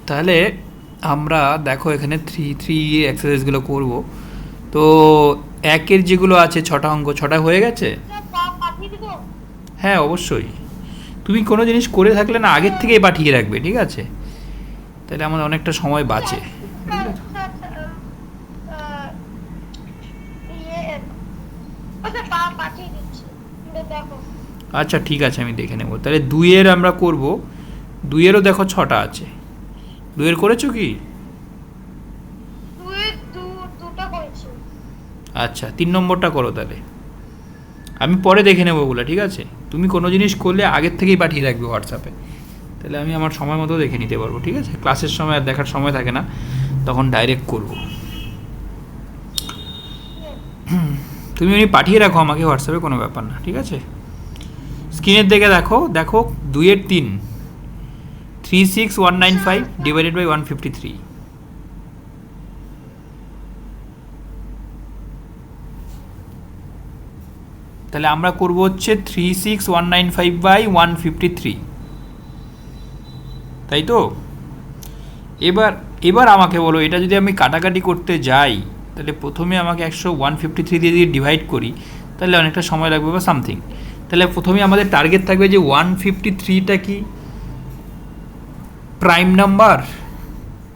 তাহলে আমরা দেখো এখানে থ্রি থ্রি এক্সারসাইজগুলো করব। তো একের যেগুলো আছে ছটা অঙ্ক, ছটা হয়ে গেছে। হ্যাঁ অবশ্যই, তুমি কোনো জিনিস করে থাকলে না আগের থেকেই পাঠিয়ে রাখবে, ঠিক আছে? তাহলে আমাদের অনেকটা সময় বাঁচে, বুঝলে তো? আচ্ছা ঠিক আছে, আমি দেখে নেব। তাহলে দুইয়ের আমরা করব, দুইয়েরও দেখো ছটা আছে। দুইয়ের করেছো কি? আচ্ছা 3 নম্বরটা করো তাহলে, আমি পরে দেখে নেবো ওগুলো, ঠিক আছে? তুমি কোনো জিনিস করলে আগের থেকেই পাঠিয়ে রাখবে হোয়াটসঅ্যাপে, তাহলে আমি আমার সময় মতো দেখে নিতে পারবো, ঠিক আছে? ক্লাসের সময় আর দেখার সময় থাকে না, তখন ডাইরেক্ট করব। তুমি পাঠিয়ে রাখো আমাকে হোয়াটসঅ্যাপে, কোনো ব্যাপার না, ঠিক আছে? স্ক্রিনের দিকে দেখো, দেখো 2-এর 3, 36195 ডিভাইডেড বাই 153। তাহলে আমরা করব হচ্ছে 36195/153, তাই তো? এবার এবার আমাকে বলো, এটা যদি আমি কাটাকাটি করতে যাই, তাহলে প্রথমে আমাকে 153 দিয়ে যদি ডিভাইড করি, তাহলে অনেকটা সময় লাগবে বা সামথিং। তাহলে প্রথমে আমাদের টার্গেট থাকবে যে 153টা কি প্রাইম নাম্বার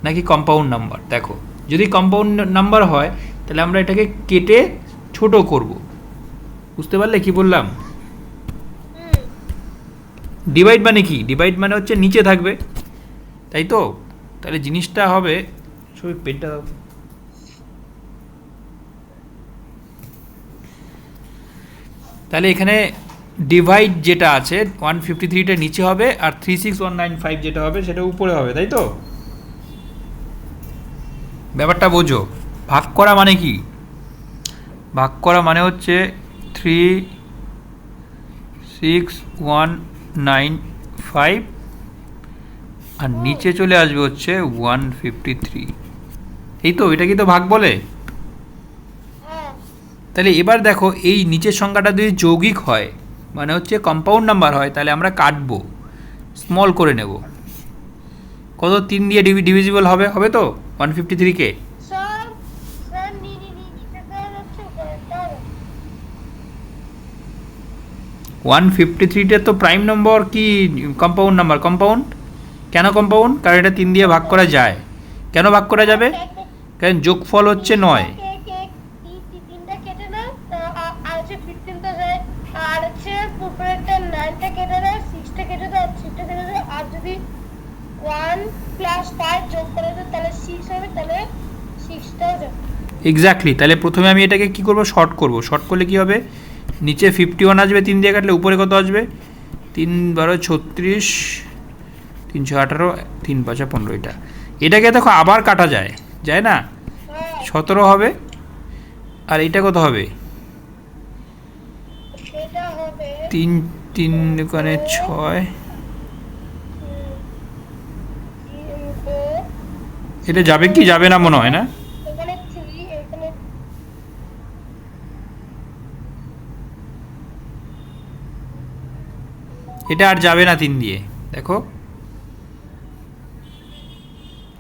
নাকি কম্পাউন্ড নাম্বার। দেখো যদি কম্পাউন্ড নাম্বার হয় তাহলে আমরা এটাকে কেটে ছোট করব। বুঝতে পারলে কি বললাম? ডিভাইড মানে কি? ডিভাইড মানে হচ্ছে নিচে থাকবে, তাই তো? তাহলে জিনিসটা হবে, সবই পেনটা দাও। তাহলে এখানে ডিভাইড যেটা আছে 153টা নিচে হবে, আর 36195 যেটা হবে সেটা উপরে হবে, তাই তো? ব্যাপারটা বোঝো। ভাগ করা মানে কি? ভাগ করা মানে হচ্ছে 36195 আর নিচে চলে আসবে হচ্ছে 153, এই তো? এটা কি তো ভাগ বলে? তাহলে এবার দেখো এই নিচের সংখ্যাটা যদি যৌগিক হয়, মানে হচ্ছে কম্পাউন্ড নাম্বার হয়, তাহলে আমরা কাটবো, স্মল করে নেব। কত? 3 দিয়ে ডিভিজিবল হবে, হবে তো 153কে? 153টা তো প্রাইম নম্বর কি কম্পাউন্ড নাম্বার? কম্পাউন্ড। কেন কম্পাউন্ড? কারণ এটা 3 দিয়ে ভাগ করা যায়। কেন ভাগ করা যাবে? কারণ যোগফল হচ্ছে 9। এক্স্যাক্টলি। তাহলে প্রথমে আমি এটাকে কি করব? শর্ট করব। শর্ট করলে কি হবে? নিচে 51 আসবে 3 দিয়ে কাটলে, উপরে কত আসবে? 3×12 = 36, 318, 3×5 = 15। এটাকে দেখো আবার কাটা যায়, যায় না? 17 হবে। আর এটা কত হবে? 3 3 দোকানে 6। এটা যাবে কি যাবে না মনে হয় না? এটা আর যাবে না 3 দিয়ে, দেখো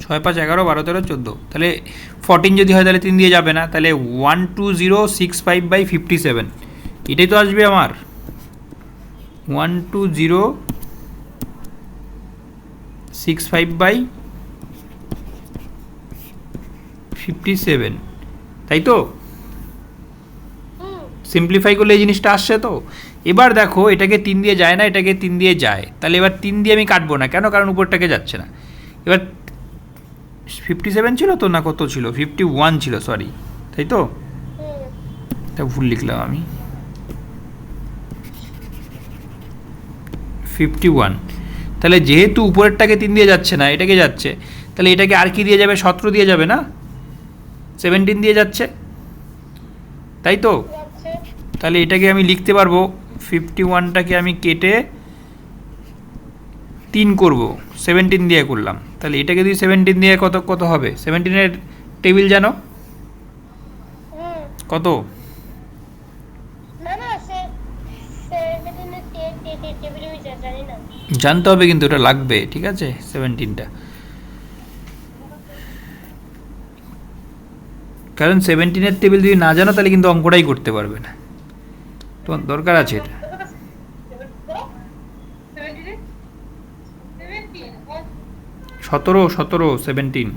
6 5 11 12 13 14, তাহলে 14 যদি হয় তাহলে 3 দিয়ে যাবে না, তাহলে 12065/57 এটাই তো আসবে আমার। 12065/57, তাই তো? সিম্পলিফাই করলে এই জিনিসটা আসছে তো। এবার দেখো এটাকে 3 দিয়ে যায় না, এটাকে 3 দিয়ে যায়, তাহলে এবার 3 দিয়ে আমি কাটবো না, কেন? কারণ উপরটাকে যাচ্ছে না। এবার 57 ছিল তো, না কত ছিল? 51 ছিল, সরি, তাই তো? এটা ভুল লিখলাম আমি, 51। তাহলে যেহেতু উপরেরটাকে 3 দিয়ে যাচ্ছে না, এটাকে যাচ্ছে, তাহলে এটাকে আর কি দিয়ে যাবে? 17 দিয়ে যাবে না, 17 দিয়ে যাচ্ছে, তাই তো? তাহলে এটাকে আমি লিখতে পারবো, 51টাকে আমি কেটে 3 করব, 17 দিয়ে করলাম। তাহলে এটাকে যদি 17 দিয়ে কত কত হবে? 17-এর টেবিল জানো কত? জানতে হবে কিন্তু, এটা লাগবে, ঠিক আছে? 17টা কারণ 17-এর টেবিল যদি না জানো তাহলে কিন্তু অঙ্কটাই করতে পারবে না, তোমার দরকার আছে এটা। 17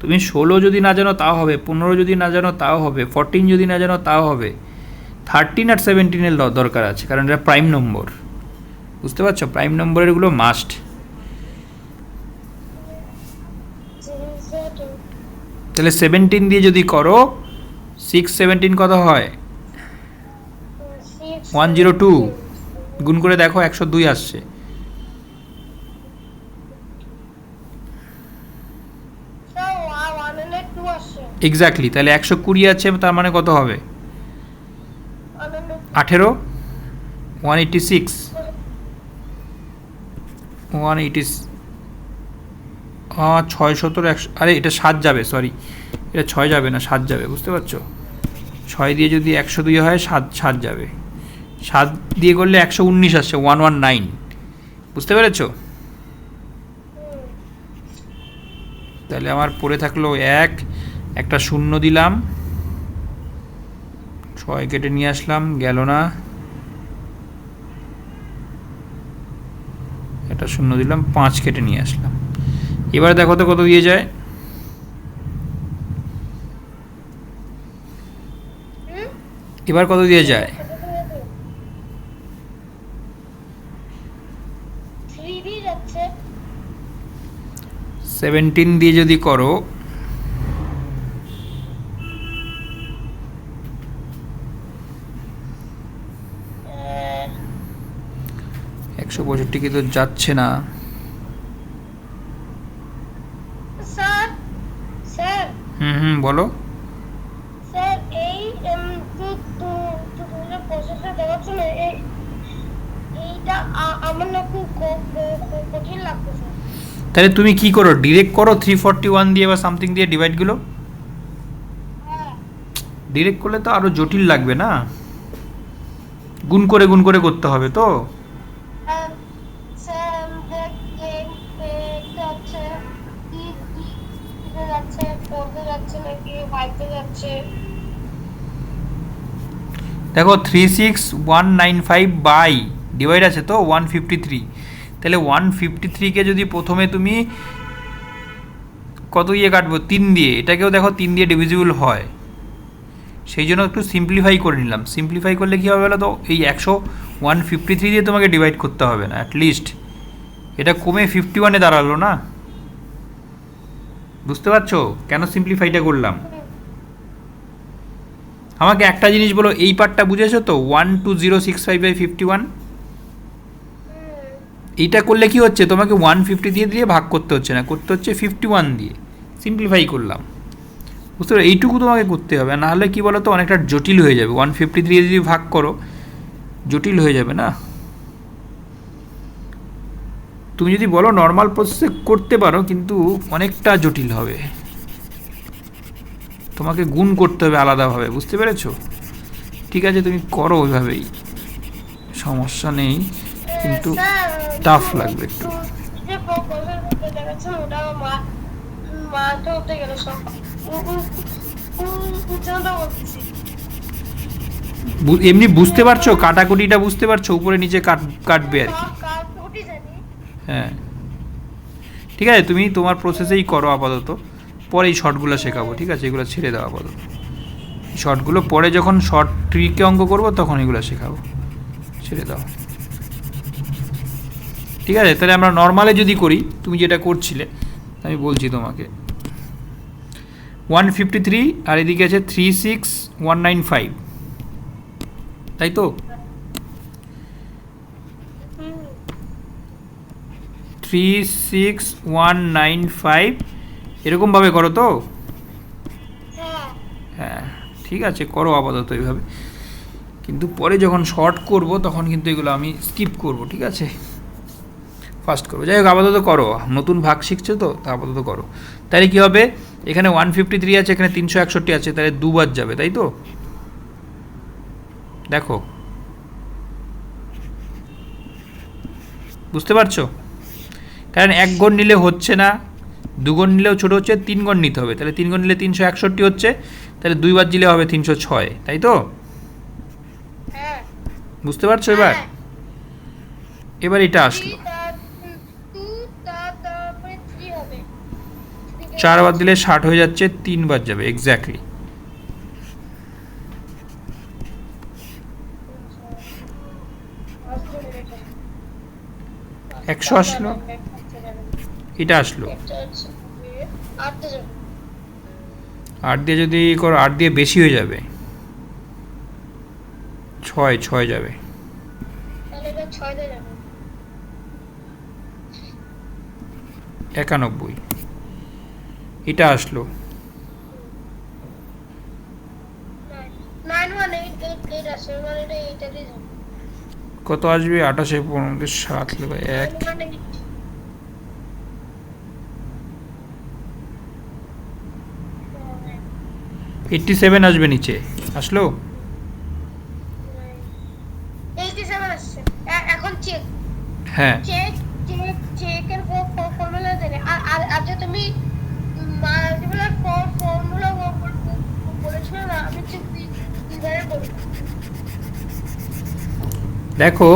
তুমি 16 যদি না জানো তাও হবে, 15 যদি না জানো তাও হবে, 14 যদি না জানো তাও হবে, 13 আর 17-এর দরকার আছে, কারণ এটা প্রাইম নম্বর, বুঝতে পারছো? প্রাইম নম্বরের গুলো মাস্ট। তাহলে 17 দিয়ে যদি করো 6 17 কত হয়? 102। গুণ করে দেখো 102 আসছে। এক্স্যাক্টলি, তাহলে 120 আছে, তার মানে কত হবে? 18, 186, 6 17 100, আরে এটা 7 যাবে, সরি এটা 6 যাবে না, 7 যাবে, বুঝতে পারছো? 6 দিয়ে যদি 102 হয় 7 যাবে, 7 দিয়ে করলে 119 আসছে, 119, বুঝতে পেরেছো? তাহলে আমার পড়ে থাকলো একটা 0 দিলাম, 6 কেটে নিয়ে আসলাম, গেল না, একটা 0 দিলাম, 5 কেটে নিয়ে আসলাম। এবার দেখো তো কত দিয়ে যায়। এবার কত দিয়ে যায়? 17 দিয়ে যদি করো 165 কি তো যাচ্ছে না। বলো। স্যার এই প্রসেসটা দেওয়ার জন্য এইটা আমার না খুব কঠিন লাগতো স্যার। তাহলে তুমি কি করো, ডিরেক্ট করো 341 দিয়ে বা সামথিং দিয়ে ডিভাইডগুলো। ডিরেক্ট করলে তো আরো জটিল লাগবে না, গুণ করে করতে হবে তো। দেখো 36195 বাই ডিভাইড আছে তো 153, তাহলে 153কে যদি প্রথমে তুমি কত দিয়ে কাটবো, 3 দিয়ে, এটাকেও দেখো 3 দিয়ে ডিভিজিবল হয়, সেই জন্য একটু সিম্পলিফাই করে নিলাম। সিম্পলিফাই করলে কী হবে বলো তো, এই 153 দিয়ে তোমাকে ডিভাইড করতে হবে না, অ্যাটলিস্ট এটা কমে 51-এ দাঁড়ালো না, বুঝতে পারছো কেন সিম্পলিফাইটা করলাম? আমাকে একটা জিনিস বলো, এই পার্টটা বুঝেছো তো, 12065/51, এইটা করলে কি হচ্ছে, তোমাকে 150 দিয়ে ভাগ করতে হচ্ছে না, করতে হচ্ছে 51 দিয়ে, সিম্পলিফাই করলাম, বুঝতে পারো? এইটুকু তোমাকে করতে হবে, না হলে কি বলো তো অনেকটা জটিল হয়ে যাবে, 153 যদি ভাগ করো জটিল হয়ে যাবে না। তুমি যদি বলো নর্মাল প্রসেসে করতে পারো, কিন্তু অনেকটা জটিল হবে, তোমাকে গুণ করতে হবে আলাদাভাবে, বুঝতে পেরেছো? ঠিক আছে তুমি করো ওইভাবেই, সমস্যা নেই, কিন্তু টাফ লাগবে একটু। এমনি বুঝতে পারছো, কাটাকুটিটা বুঝতে পারছো, উপরে নিচে কাটবে আর কি। হ্যাঁ ঠিক আছে, তুমি তোমার প্রসেসেই করো আপাতত, পরে এই শর্টগুলো শেখাবো, ঠিক আছে? এগুলো ছেড়ে দাও আপাতত, শর্টগুলো পরে যখন শর্ট ট্রিকে অঙ্ক করবো তখন এগুলো শেখাবো, ছেড়ে দাও, ঠিক আছে? তাহলে আমরা নর্মালে যদি করি, তুমি যেটা করছিলে আমি বলছি তোমাকে, 153 আর এদিকে আছে 36195, তাই তো? 36195 এরকমভাবে করো তো। হ্যাঁ ঠিক আছে, করো আপাতত এইভাবে, কিন্তু পরে যখন শর্ট করব তখন কিন্তু এগুলো আমি স্কিপ করব, ঠিক আছে? ফার্স্ট করবো, যাই হোক আপাতত করো, নতুন ভাগ শিখছো তো, তা আপাতত করো। তাহলে কী হবে, এখানে 153 আছে, এখানে 361 আছে, তাহলে দুবার যাবে, তাই তো? দেখো বুঝতে পারছো, কারণ 1 গণ নিলে হচ্ছে না, 2 গণ নিলেও ছোটো হচ্ছে, 3 গণ নিতে হবে, তাহলে 3 গণ নিলে 361 হচ্ছে, তাহলে 2 বার দিলে হবে 306, তাই তো? হ্যাঁ বুঝতে পারছো এবার? হ্যাঁ। এবার এটা আসলো, 3 হবে। 4 বার দিলে 60 হয়ে যাচ্ছে, 3 বার যাবে, এক্স্যাক্টলি। 100 আসলো, এটা আসলো। 8 দিয়ে যদি করো, 8 দিয়ে বেশি হয়ে যাবে, 6 যাবে। তাহলে এটা 6 দিয়ে যাবে। 91, এটা আসলো। 9188 আসবে, মানে এটা এইটাতে যাবে। কত আসবে? 28 15 7 লেবে 1, 9188 87 আসবে নিচে, আসলো? 87 আসছে। এখন চেক হ্যাঁ, চেক চেক চেকের ফর্মুলা জানে। আর যে তুমি মাল্টিপ্লাই ফর্মুলা বলেছো না, আমি ঠিক দুইবারে বলবো। দেখো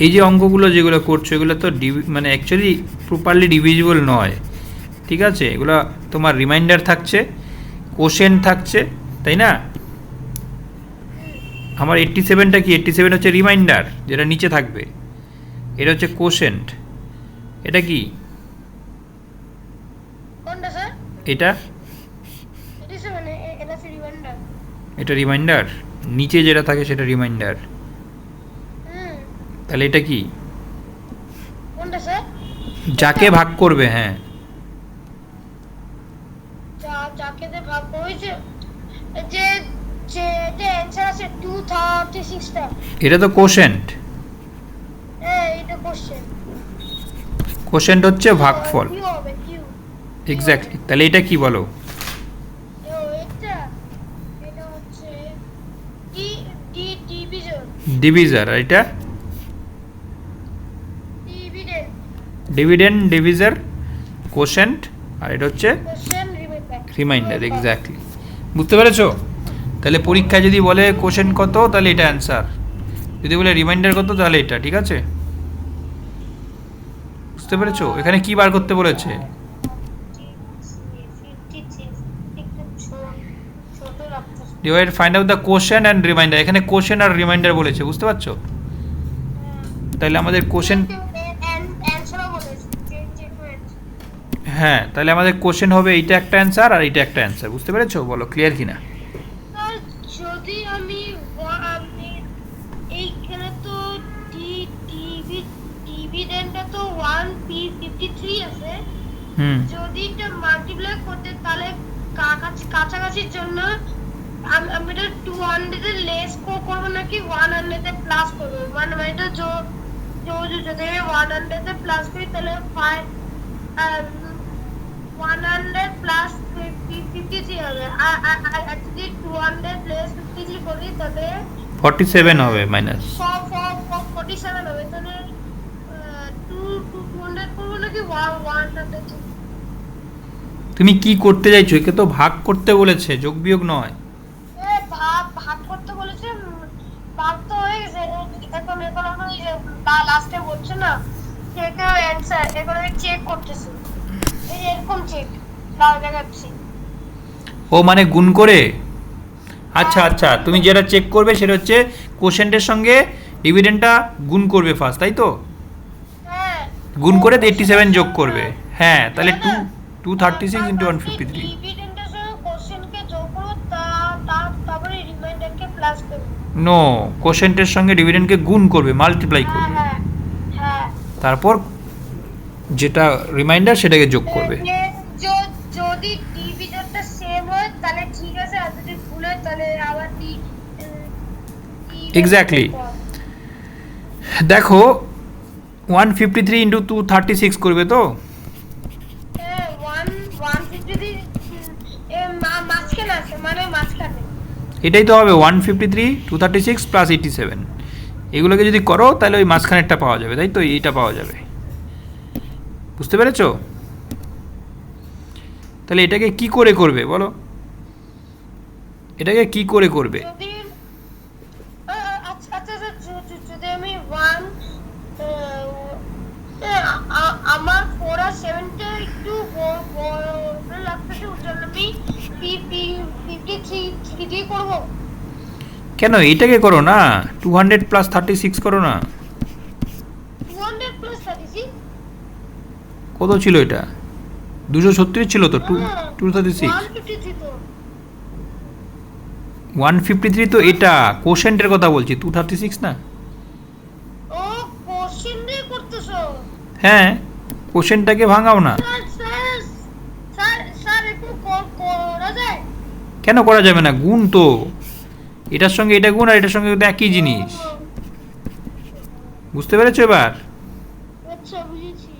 এই যে অঙ্কগুলো যেগুলো করছো, এগুলো তো মানে অ্যাকচুয়ালি প্রপারলি ডিভিজিবল নয়, ঠিক আছে? এগুলো তোমার রিমাইন্ডার থাকছে, কোশেন্ট থাকছে, তাই না? আমার 87টা কি? 87 হচ্ছে রিমাইন্ডার, যেটা নিচে থাকবে। এটা হচ্ছে কোশেন্ট। এটা কি? কোনটা স্যার? এটা 87 এটা রিমাইন্ডার। এটা রিমাইন্ডার, নিচে যেটা থাকে সেটা রিমাইন্ডার। হুম, তাহলে এটা কি? কোনটা স্যার? যাকে ভাগ করবে, হ্যাঁ। যাকে দিয়ে ভাগ হয়েছে, যে যে যে অ্যানসার আছে 236 টা। এটা তো কোশেন্ট। হ্যাঁ, এটা কোশ্চেন। কোশেন্ট হচ্ছে ভাগফল, কিউ হবে, কিউ। এক্স্যাক্টলি। তাহলে এটা কি বলো? এটা এটা হচ্ছে ডি ডি ডিভিশন, ডিভিজার। আর এটা ডিভিডেন্ড, ডিভিডেন্ড, ডিভিজার, কোশেন্ট, আর এটা হচ্ছে কোশ্চেন রিমাইন্ডার। Reminder, exactly. বুঝতে পেরেছো? তাহলে পরীক্ষায় যদি বলে কোশেন্ট কত, তাহলে এটা অ্যান্সার। যদি বলে রিমাইন্ডার কত, তাহলে এটা, ঠিক আছে? বুঝতে পেরেছো? এখানে কি বার করতে বলেছে? ছোট রাখতে। Divide, find out the quotient and reminder. এখানে কোশেন্ট আর রিমাইন্ডার বলেছে, বুঝতে পারছো? তাহলে আমাদের কোশেন্ট, অ্যানসারও বলেছে, চেক হয়েছে। হ্যাঁ, তাহলে আমাদের কোশেন্ট হবে এইটা একটা অ্যান্সার আর এইটা একটা অ্যান্সার। বুঝতে পেরেছো? বলো ক্লিয়ার কিনা? আর যদি আমি এইখানে তো ডিভিডেন্ডে তো 1p53 আছে। হুম, যদি এটা মাল্টিপ্লাই করতে, তাহলে কাছাকাছির জন্য আমি এটা 200 এর লেস করবো নাকি 100 এ প্লাস করবো? মানে এটা যদি 100 এ প্লাস করি, তাহলে 100 প্লাস 53 হবে। আর যদি 200 লেস 53 করি, তাহলে 47 হবে মাইনাস। 47 হবে। তাহলে 200 করবো নাকি 100? তুমি কি করতে চাইছো? একে তো ভাগ করতে বলেছে, যোগ বিয়োগ নয়। ভাগ করতে বলেছে, ভাগ তো হয়ে গেছে। এখন আমি লাস্টে বলছে না চেকের অ্যানসার, এখন আমি চেক করতেছি। এই যে এরকম চেক দেখাচ্ছি। ও মানে গুণ করে? আচ্ছা আচ্ছা, তুমি যেটা চেক করবে সেটা হচ্ছে কোশেন্টের সঙ্গে ডিভিডেন্ডটা গুণ করবে ফার্স্ট, তাই তো? হ্যাঁ, গুণ করে 87 যোগ করবে। হ্যাঁ, তাহলে 236 ইন্টু 153। ডিভিডেন্ডের সঙ্গে কোশ্চেনকে যোগ করো, তারপরে রিমাইন্ডারকে প্লাস করো। নো, কোশেন্টের সঙ্গে ডিভিডেন্ডকে গুণ করবে, মাল্টিপ্লাই হ্যাঁ করবে, হ্যাঁ হ্যাঁ। তারপর যেটা রিমাইন্ডার সেটাকে যোগ করবে। যদি ডিভিডেন্ডটা সেম হয় তাহলে ঠিক আছে, আর যদি ভুল হয় তাহলে আবার Exactly. দেখো 153 ইন্টু 236 করবে তো? হ্যাঁ, 153 মাঝখানে আছে, মানে মাঝখানে। এটাই তো হবে 153, 236 প্লাস 87। এগুলোকে যদি করো তাহলে ওই মাঝখানেরটা পাওয়া যাবে, তাই তো? এইটা পাওয়া যাবে। বুঝতে পেরেছো? তাহলে এটাকে কি করে করবে বলো, এটাকে কি করে করবে? যদি আচ্ছা আচ্ছা যদি আমি ওয়ান আমার 4 আর 7টা একটু বড় লাগতেছে, ওর জন্য আমি 53 দিয়ে করবো। কেন এটাকে করো না, 200 প্লাস 36 করো না। 200 প্লাস 36 কত ছিল এটা? 236 ছিল তো, 236 153 তো। 153 তো এটা কোশেন্টের কথা বলছি, 236 না। ও কোশ্চেন দিয়ে করতেছো? হ্যাঁ, কোশেন্টটাকে ভাঙাও না। স্যার স্যার স্যার স্যার একটু করা যায়? কেন করা যাবে না, গুণ তো, এটার সঙ্গে এটা গুণ আর এটার সঙ্গে তো একই জিনিস। বুঝতে পেরেছো এবার? আচ্ছা বুঝেছি।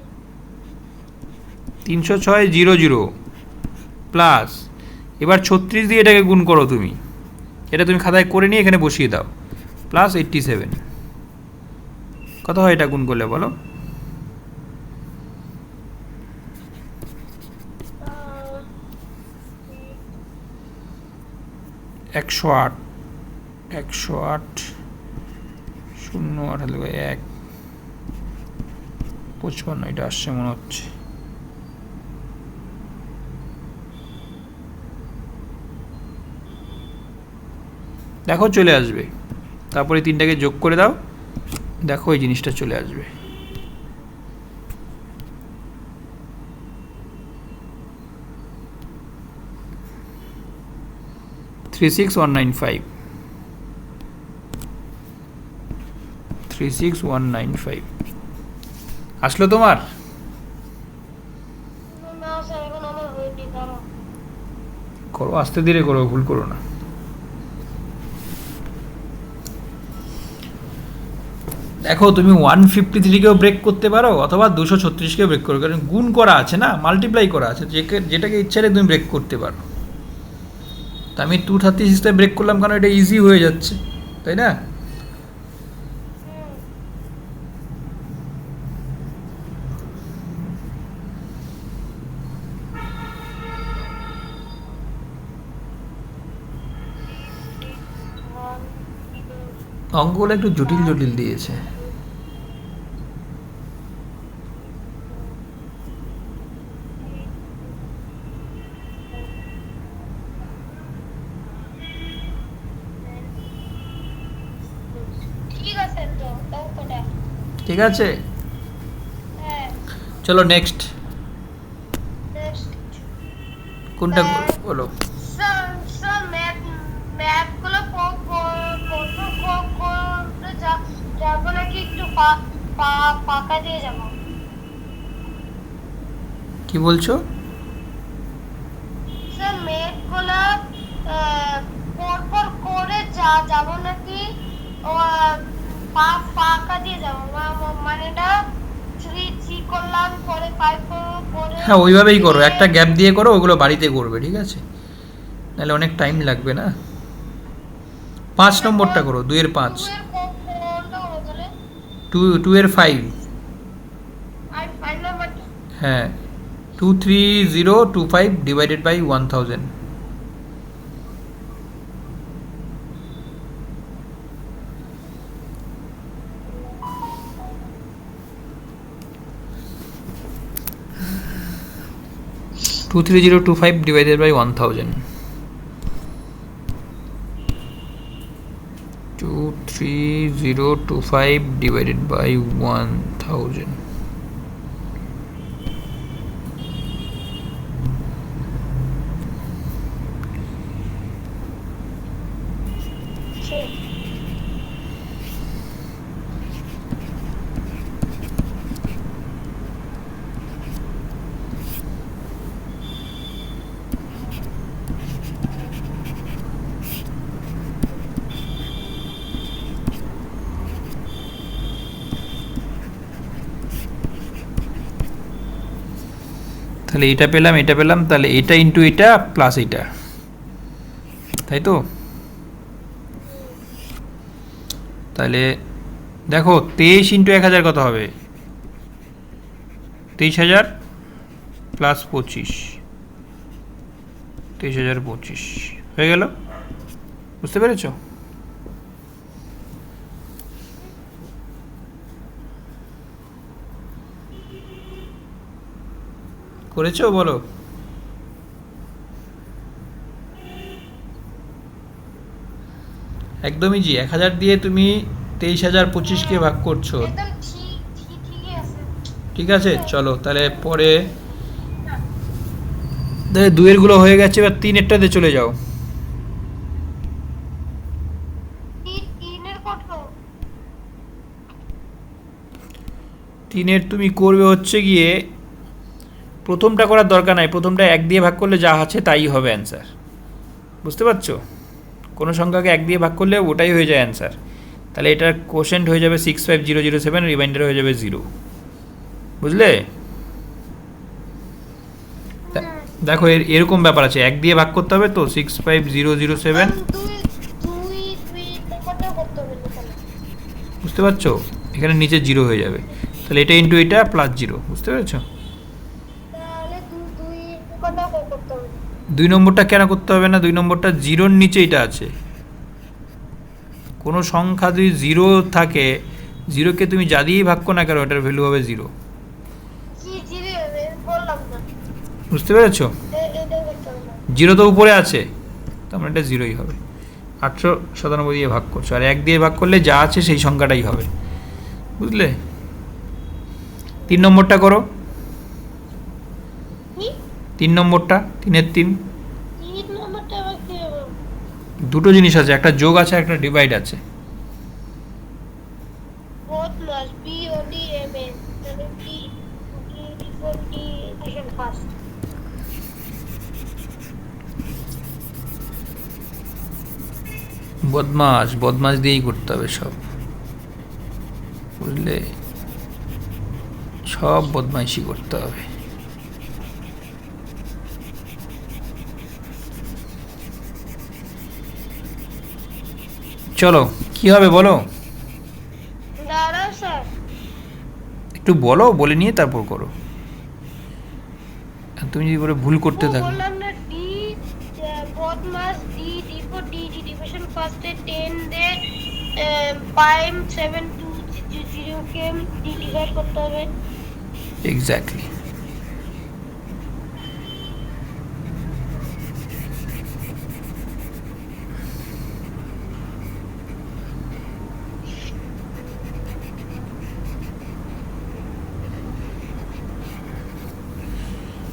306,000 প্লাস এবার 36 দিয়ে এটাকে গুণ করো তুমি, এটা তুমি খাতায় করে নিয়ে এখানে বসিয়ে দাও, প্লাস 87। কত হয় এটা গুণ করলে বলো? 108, 108, 0, 1, 55 এটা আসছে মনে হচ্ছে। দেখো চলে আসবে, তারপরে 3টাকে যোগ করে দাও, দেখো এই জিনিসটা চলে আসবে। Three six one nine five 36195 আসলো তোমার? না স্যার এখন আমার হয়নি, দাঁড়াও। করো, আস্তে ধীরে করো, ভুল করো না। দেখো তুমি 153কেও ব্রেক করতে পারো অথবা 236কেও ব্রেক করো, কারণ গুণ করা আছে না, মাল্টিপ্লাই করা আছে, যেটাকে ইচ্ছা হলে তুমি ব্রেক করতে পারো। তা আমি 236টা ব্রেক করলাম কারণ এটা ইজি হয়ে যাচ্ছে, তাই না? অঙ্কগুলো একটু জটিল জটিল দিয়েছে। ঠিক আছে তো অঙ্কটা। ঠিক আছে, হ্যাঁ চলো নেক্সট। নেক্সট। কোনটা বলো? স্যার স্যার ম্যাপগুলো করতে যাবো নাকি একটু ফাঁকা দিয়ে যাবো? কি বলছো? স্যার ম্যাপগুলো পরপর করে যাবো নাকি ফাঁকা দিয়ে যাবো? মানে এটা 3 করলাম, পরে 5 করে। হ্যাঁ ওইভাবেই করো, একটা গ্যাপ দিয়ে করো, ওগুলো বাড়িতে করবে, ঠিক আছে? নাহলে অনেক টাইম লাগবে না। 5 নম্বরটা করো, 2 এর 5, 2 এর 5। হ্যাঁ, 23025 divided by 1000। To 3025 divided by 1000, 23025 divided by 1000। তাহলে এটা পেলাম, এটা পেলাম, তাহলে এটা ইন্টু এটা প্লাস এটা, তাই তো? তাহলে দেখো 23 ইন্টু 1000 কত হবে? 23,000 প্লাস 25, 23,025 হয়ে গেল। বুঝতে পেরেছ? করেছো বলো? একদমই জি, 1,000 দিয়ে তুমি 23,025কে ভাগ করছো। একদম ঠিকই আছে। ঠিক আছে, চলো তাহলে পরে দুয়ের গুলো হয়ে গেছে, এবার তিনেরটাতে চলে যাও। তিনের কত? তিনের তুমি করবে হচ্ছে গিয়ে, প্রথমটা করার দরকার নাই, প্রথমটা 1 দিয়ে ভাগ করলে যা আছে তাই হবে অ্যান্সার। বুঝতে পারছো? কোনো সংখ্যাকে 1 দিয়ে ভাগ করলে ওটাই হয়ে যায় অ্যান্সার। তাহলে এটার কোশেন্ট হয়ে যাবে 65007, রিমাইন্ডার হয়ে যাবে 0। বুঝলে? দেখো এরকম ব্যাপার আছে, 1 দিয়ে ভাগ করতে হবে তো 65007। বুঝতে পারছো? এখানে নিচে 0 হয়ে যাবে, তাহলে এটা ইন্টু এটা প্লাস 0। বুঝতে পেরেছো? তাহলে 2 করতে হবে। 2 নম্বরটা কেন করতে হবে না? 2 নম্বরটা 0-র নিচে এটা আছে। কোনো সংখ্যা যদি 0 থাকে, 0কে তুমি যা দিয়েই ভাগ করো না কেন এটার ভ্যালু হবে 0। বুঝতে পেরেছো? 0 তো উপরে আছে, তার মানে এটা 0ই হবে। 897 দিয়ে ভাগ করছো, আর 1 দিয়ে ভাগ করলে যা আছে সেই সংখ্যাটাই হবে। বুঝলে? 3 নম্বরটা করো। 3 নম্বরটা, 3-এর 3। দুটো জিনিস আছে, একটা যোগ আছে, একটা ডিভাইড আছে। বদমাস দিয়েই করতে হবে সব। বুঝলে? সব বদমাইশি করতে হবে। চলো কি হবে বলো? একটু বলো, বলে নিয়ে তারপর করো। তুমি যদি করে ভুল করতে থাকো। বললাম না ডি বদমাস, ডি ফর ডিভিশন ফার্স্টে 10 দে 572 কে ডি ডিভাইড করতে হবে। এক্স্যাক্টলি।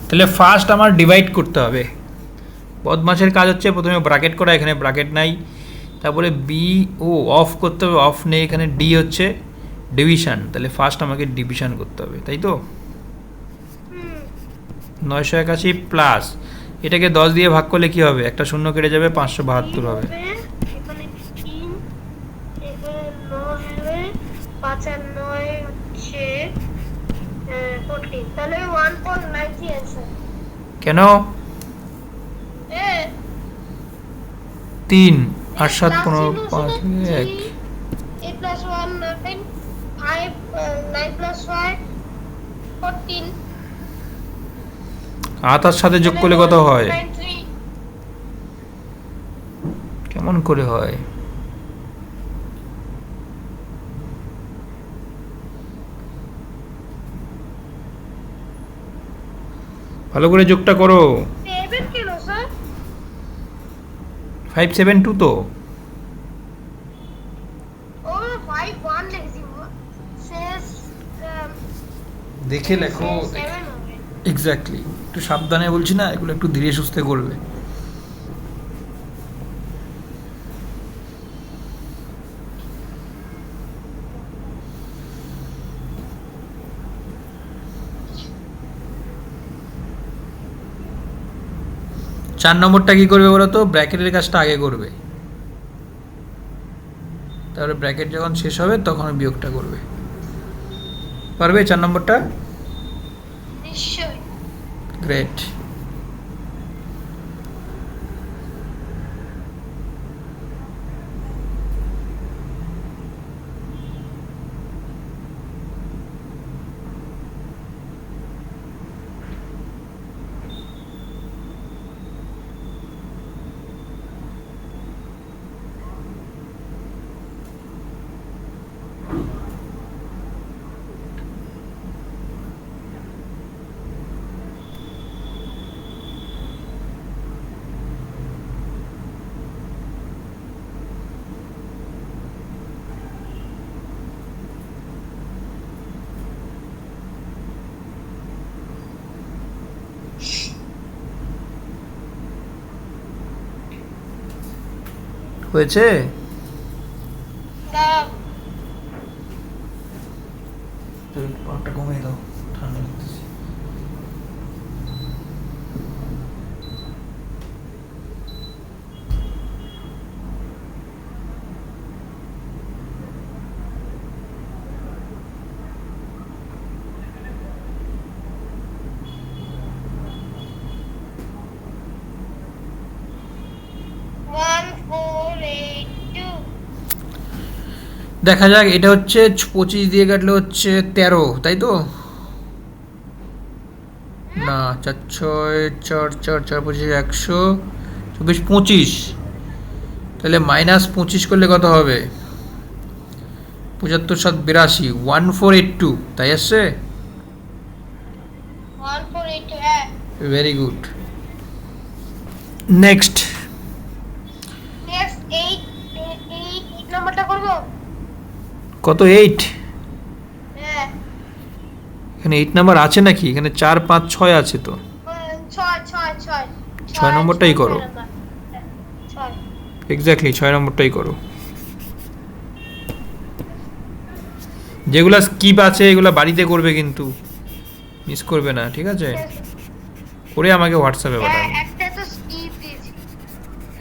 তাহলে ফার্স্ট আমার ডিভাইড করতে হবে। বদমাসের কাজ হচ্ছে প্রথমে ব্র্যাকেট করা, এখানে ব্র্যাকেট নাই। তারপরে বি ও অফ করতে হবে, অফ নেই এখানে। ডি হচ্ছে ডিভিশন, তাহলে ফার্স্ট আমাকে ডিভিশন করতে হবে, তাই তো? 981 প্লাস এটাকে 10 দিয়ে ভাগ করলে কি হবে? একটা শূন্য কেটে যাবে, 572 হবে। এখানে 3, এখানে 9 হবে, 5 আর 9 হচ্ছে 14, তাহলে 1.90 आंसर। কেন? 3 আর 7 15 5 1 8 plus 1 9, 5 9 plus 5 14। 8 আর 7 যোগ করলে কত হয়? কেমন করে হয়? ভালো করে যোগটা করো। 7 কিলো স্যার, 572 তো। ও 51 লিখছি শেষ। দেখে লেখো। 7 হবে। এক্স্যাক্টলি, একটু সাবধানে বলছি না, এগুলো একটু ধীরে সুস্থে করবে। চার নম্বরটা কি করবে বলো তো? ব্র্যাকেটের কাজটা আগে করবে, তারপরে ব্র্যাকেট যখন শেষ হবে তখন বিয়োগটা করবে। পারবে 4 নম্বরটা? নিশ্চয়ই। গ্রেট। হয়েছে? দাঁড়াও। পাটা কমিয়ে দাও, ঠান্ডা লাগতেছে। One four eight two. দেখা যাক, এটা হচ্ছে 25 দিয়ে কাটলে হচ্ছে 13, তাই তো? না, 4 6 4 4 4 25 100 24 25, তাহলে -25 করলে কত হবে? 75 7 82, 1482, তাই আসছে? 1482, হ্যাঁ। Very good. Next. Next eight নাম্বারটা করবো। কত? 8? হ্যাঁ, এখানে 8 নাম্বার আছে নাকি? এখানে 4 5 6 আছে তো। ছয় ছয় ছয় 6 নম্বরটাই করো। ছয়। এক্স্যাক্টলি 6 নম্বরটাই করো। যেগুলা স্কিপ আছে এগুলা বাড়িতে করবে, কিন্তু মিস করবে না, ঠিক আছে? করে আমাকে হোয়াটসঅ্যাপে হ্যাঁ, পাঠাবে। একটা তো স্কিপ দিয়েছি।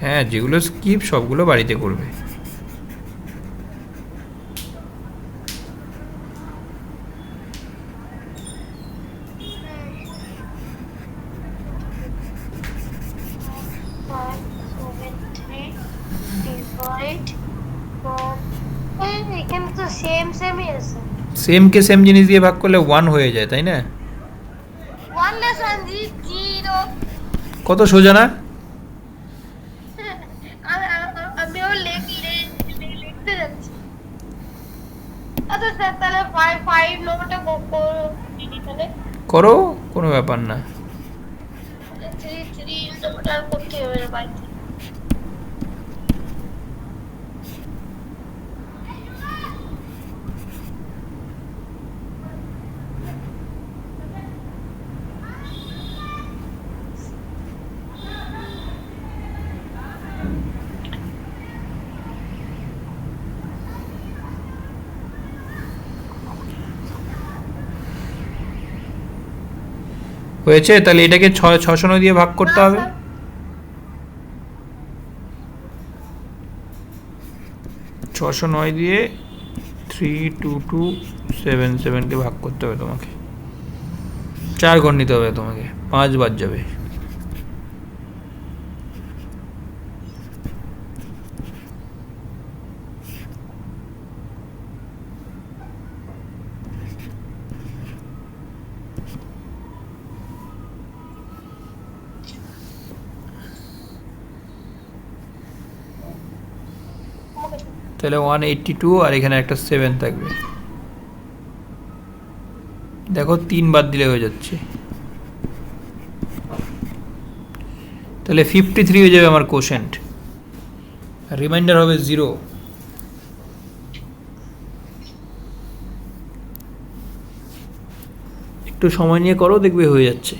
হ্যাঁ, যেগুলো স্কিপ সবগুলো বাড়িতে করবে। এখানে তো সেমই আছে। সেম কে সেম জিনিস দিয়ে ভাগ করলে 1 হয়ে যায়, তাই না? 1 less 1 0। কত সোজা না? আমিও লিখতে যাচ্ছি। আচ্ছা স্যার, তাহলে 5 নম্বরটা তাহলে করো, কোনো ব্যাপার না। 3 নম্বরটা করতে হবে না বাড়িতে। হয়েছে? তাহলে এটাকে 609 দিয়ে ভাগ করতে হবে। 609 দিয়ে 32277 কে ভাগ করতে হবে তোমাকে। 4 ঘর নিতে হবে তোমাকে, 5 বার যাবে। তাহলে 182, আর এখানে একটা 7 থাকবে। দেখো 3 বাদ দিলে হয়ে যাচ্ছে। তাহলে 53 হয়ে যাবে আমার কোশেন্ট, রিমাইন্ডার হবে 0। একটু সময় নিয়ে করো, দেখবে হয়ে যাচ্ছে।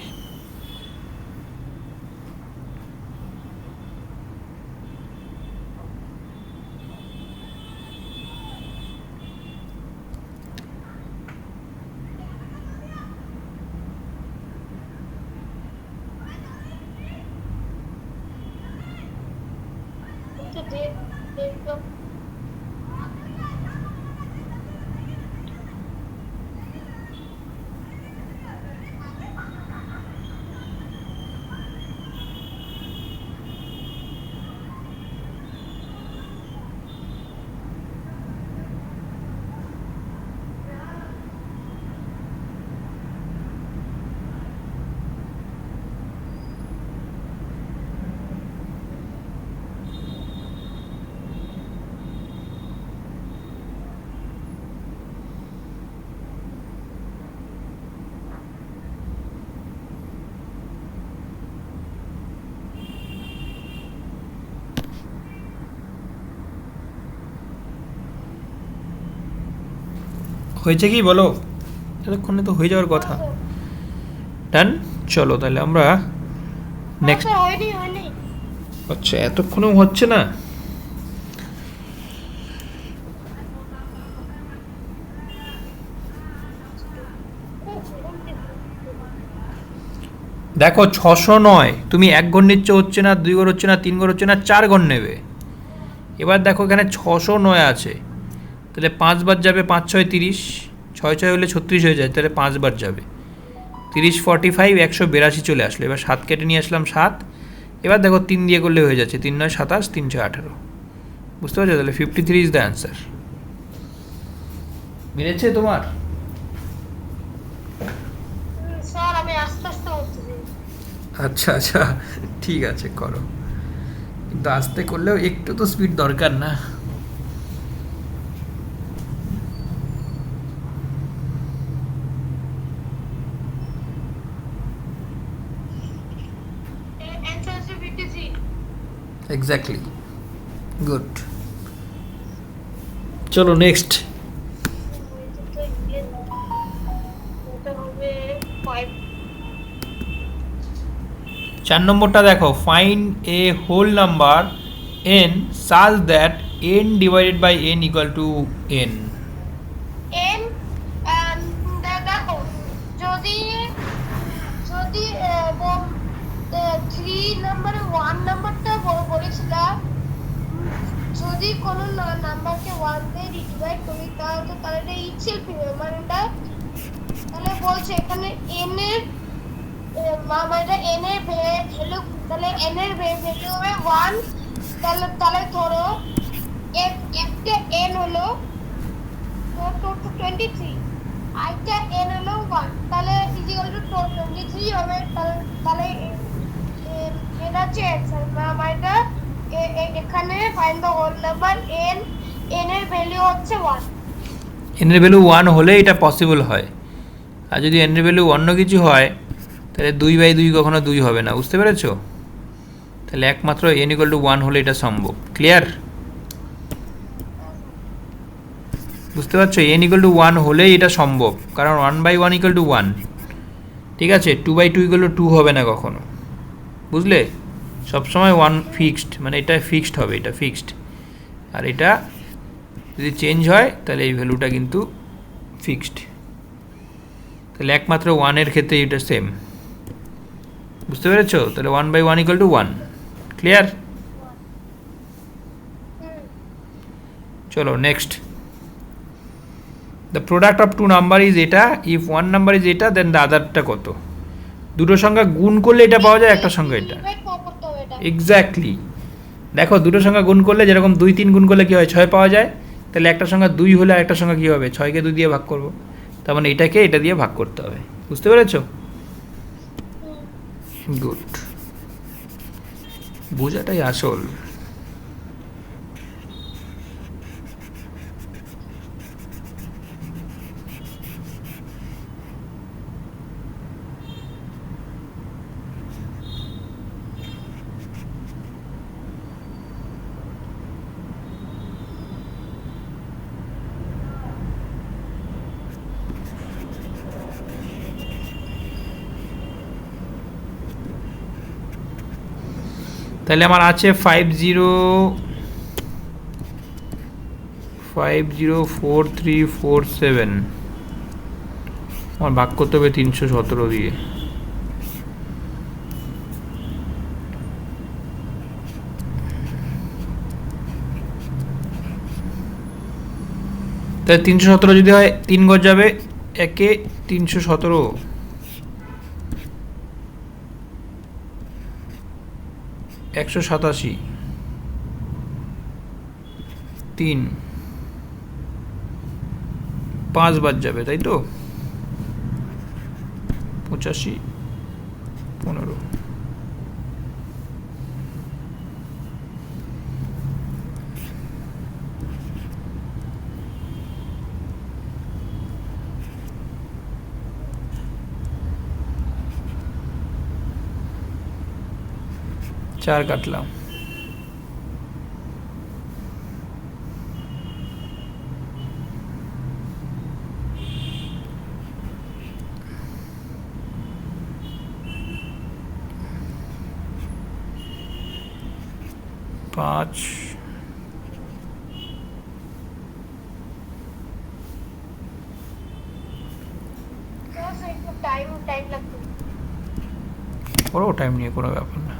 দেখো হয়েছে কি বলো? এতক্ষণে তো হয়ে যাওয়ার কথা। ডান। চলো তাহলে আমরা নেক্সট। হয়নি। আচ্ছা, এতক্ষণেও হচ্ছে না? দেখো 600 নয়, তুমি 1 ঘর নিচ্ছ, হচ্ছে না, 2 ঘর হচ্ছে না, 3 ঘর হচ্ছে না, 4 ঘর নেবে। এবার দেখো এখানে 609 আছে, তাহলে 5 বার যাবে, 5 6 30, 6 6 হলে 36 হয়ে যায়, তাহলে 5 বার যাবে, 30 45 182 চলে আসলো। এবার 7 কেটে নিয়ে আসলাম 7। এবার দেখো 3 দিয়ে করলে হয়ে যাচ্ছে, 3 9 27, 3 6 18। বুঝতে পারছো? তাহলে 53 ইজ দ্য অ্যান্সার। মিলেছে তোমার? স্যার আমি আস্তে আস্তে করতেছি। আচ্ছা আচ্ছা, ঠিক আছে করো, কিন্তু আস্তে করলেও একটু তো স্পিড দরকার না? অ্যান্সার হচ্ছে 53। Exactly, good. চলো নেক্সট। এটা হবে 5। 4 নম্বরটা দেখো, find a whole number n such that n divided by n equal to n. n দেখো, যদি যদি 3 নম্বরে 1 নাম্বারটা বলেছিলাম, যদি কোনো নাম্বারকে 1 দিয়ে ডিভাইড করি তাহলে তাহলে ইটসেলফ মানে এটা, তাহলে বলছে এখানে n এর মানে n এর ভ্যালু, তাহলে n এর ভ্যালু হবে 1। তাহলে তাহলে ধরো একটা n হলো 23, আরেকটা n হলো 1, তাহলে ইকুয়াল টু 23 হবে। তাহলে এটা হচ্ছে অ্যান্সার। মানে এটা এখানে find the whole number n, n এর ভ্যালু হচ্ছে 1। n এর ভ্যালু 1 হলে এটা পসিবল হয়, আর যদি n এর ভ্যালু অন্য কিছু হয় তাহলে 2/2 কখনো 2 হবে না। বুঝতে পেরেছো? তাহলে একমাত্র n equal to 1 হলে এটা সম্ভব। ক্লিয়ার? বুঝতে পারছো? n equal to 1 হলেই এটা সম্ভব, কারণ 1/1 equal to 1। ঠিক আছে? 2/2 equal to 2 হবে না কখনো। বুঝলে? সবসময় 1 ফিক্সড, মানে এটা ফিক্সড হবে, এটা ফিক্সড। আর এটা যদি চেঞ্জ হয় তাহলে এই ভ্যালুটা কিন্তু ফিক্সড। তাহলে একমাত্র 1 এর ক্ষেত্রে এটা সেম। বুঝতে পেরেছো? তাহলে 1/1 equal to 1। ক্লিয়ার? চলো next. The product of two number is এটা, ইফ ওয়ান নাম্বার ইজ এটা, দেন দ্য আদারটা কত? দুটো সংখ্যা গুণ করলে এটা পাওয়া যায়, একটা সংখ্যা এটা। এক্স্যাক্টলি। দেখো দুটো সংখ্যা গুণ করলে, যেরকম 2 3 গুণ করলে কী হয়, 6 পাওয়া যায়। তাহলে একটা সংখ্যা 2 হলে আরেকটা সংখ্যা কী হবে, 6কে 2 দিয়ে ভাগ করবো, তার মানে এটাকে এটা দিয়ে ভাগ করতে হবে। বুঝতে পেরেছো? গুড, বোঝাটাই আসল। তাহলে আমার আছে 504347, আমার ভাগ করতে হবে 317 দিয়ে। তাহলে 317 যদি হয় 3 ঘর যাবে, 1 317, 187, 3 5 বার যাবে, তাই তো? 85 15, চার কাটলাম, পাঁচ, স্যার একটু টাইম লাগবে। করো, টাইম নিয়ে কোনো ব্যাপার না।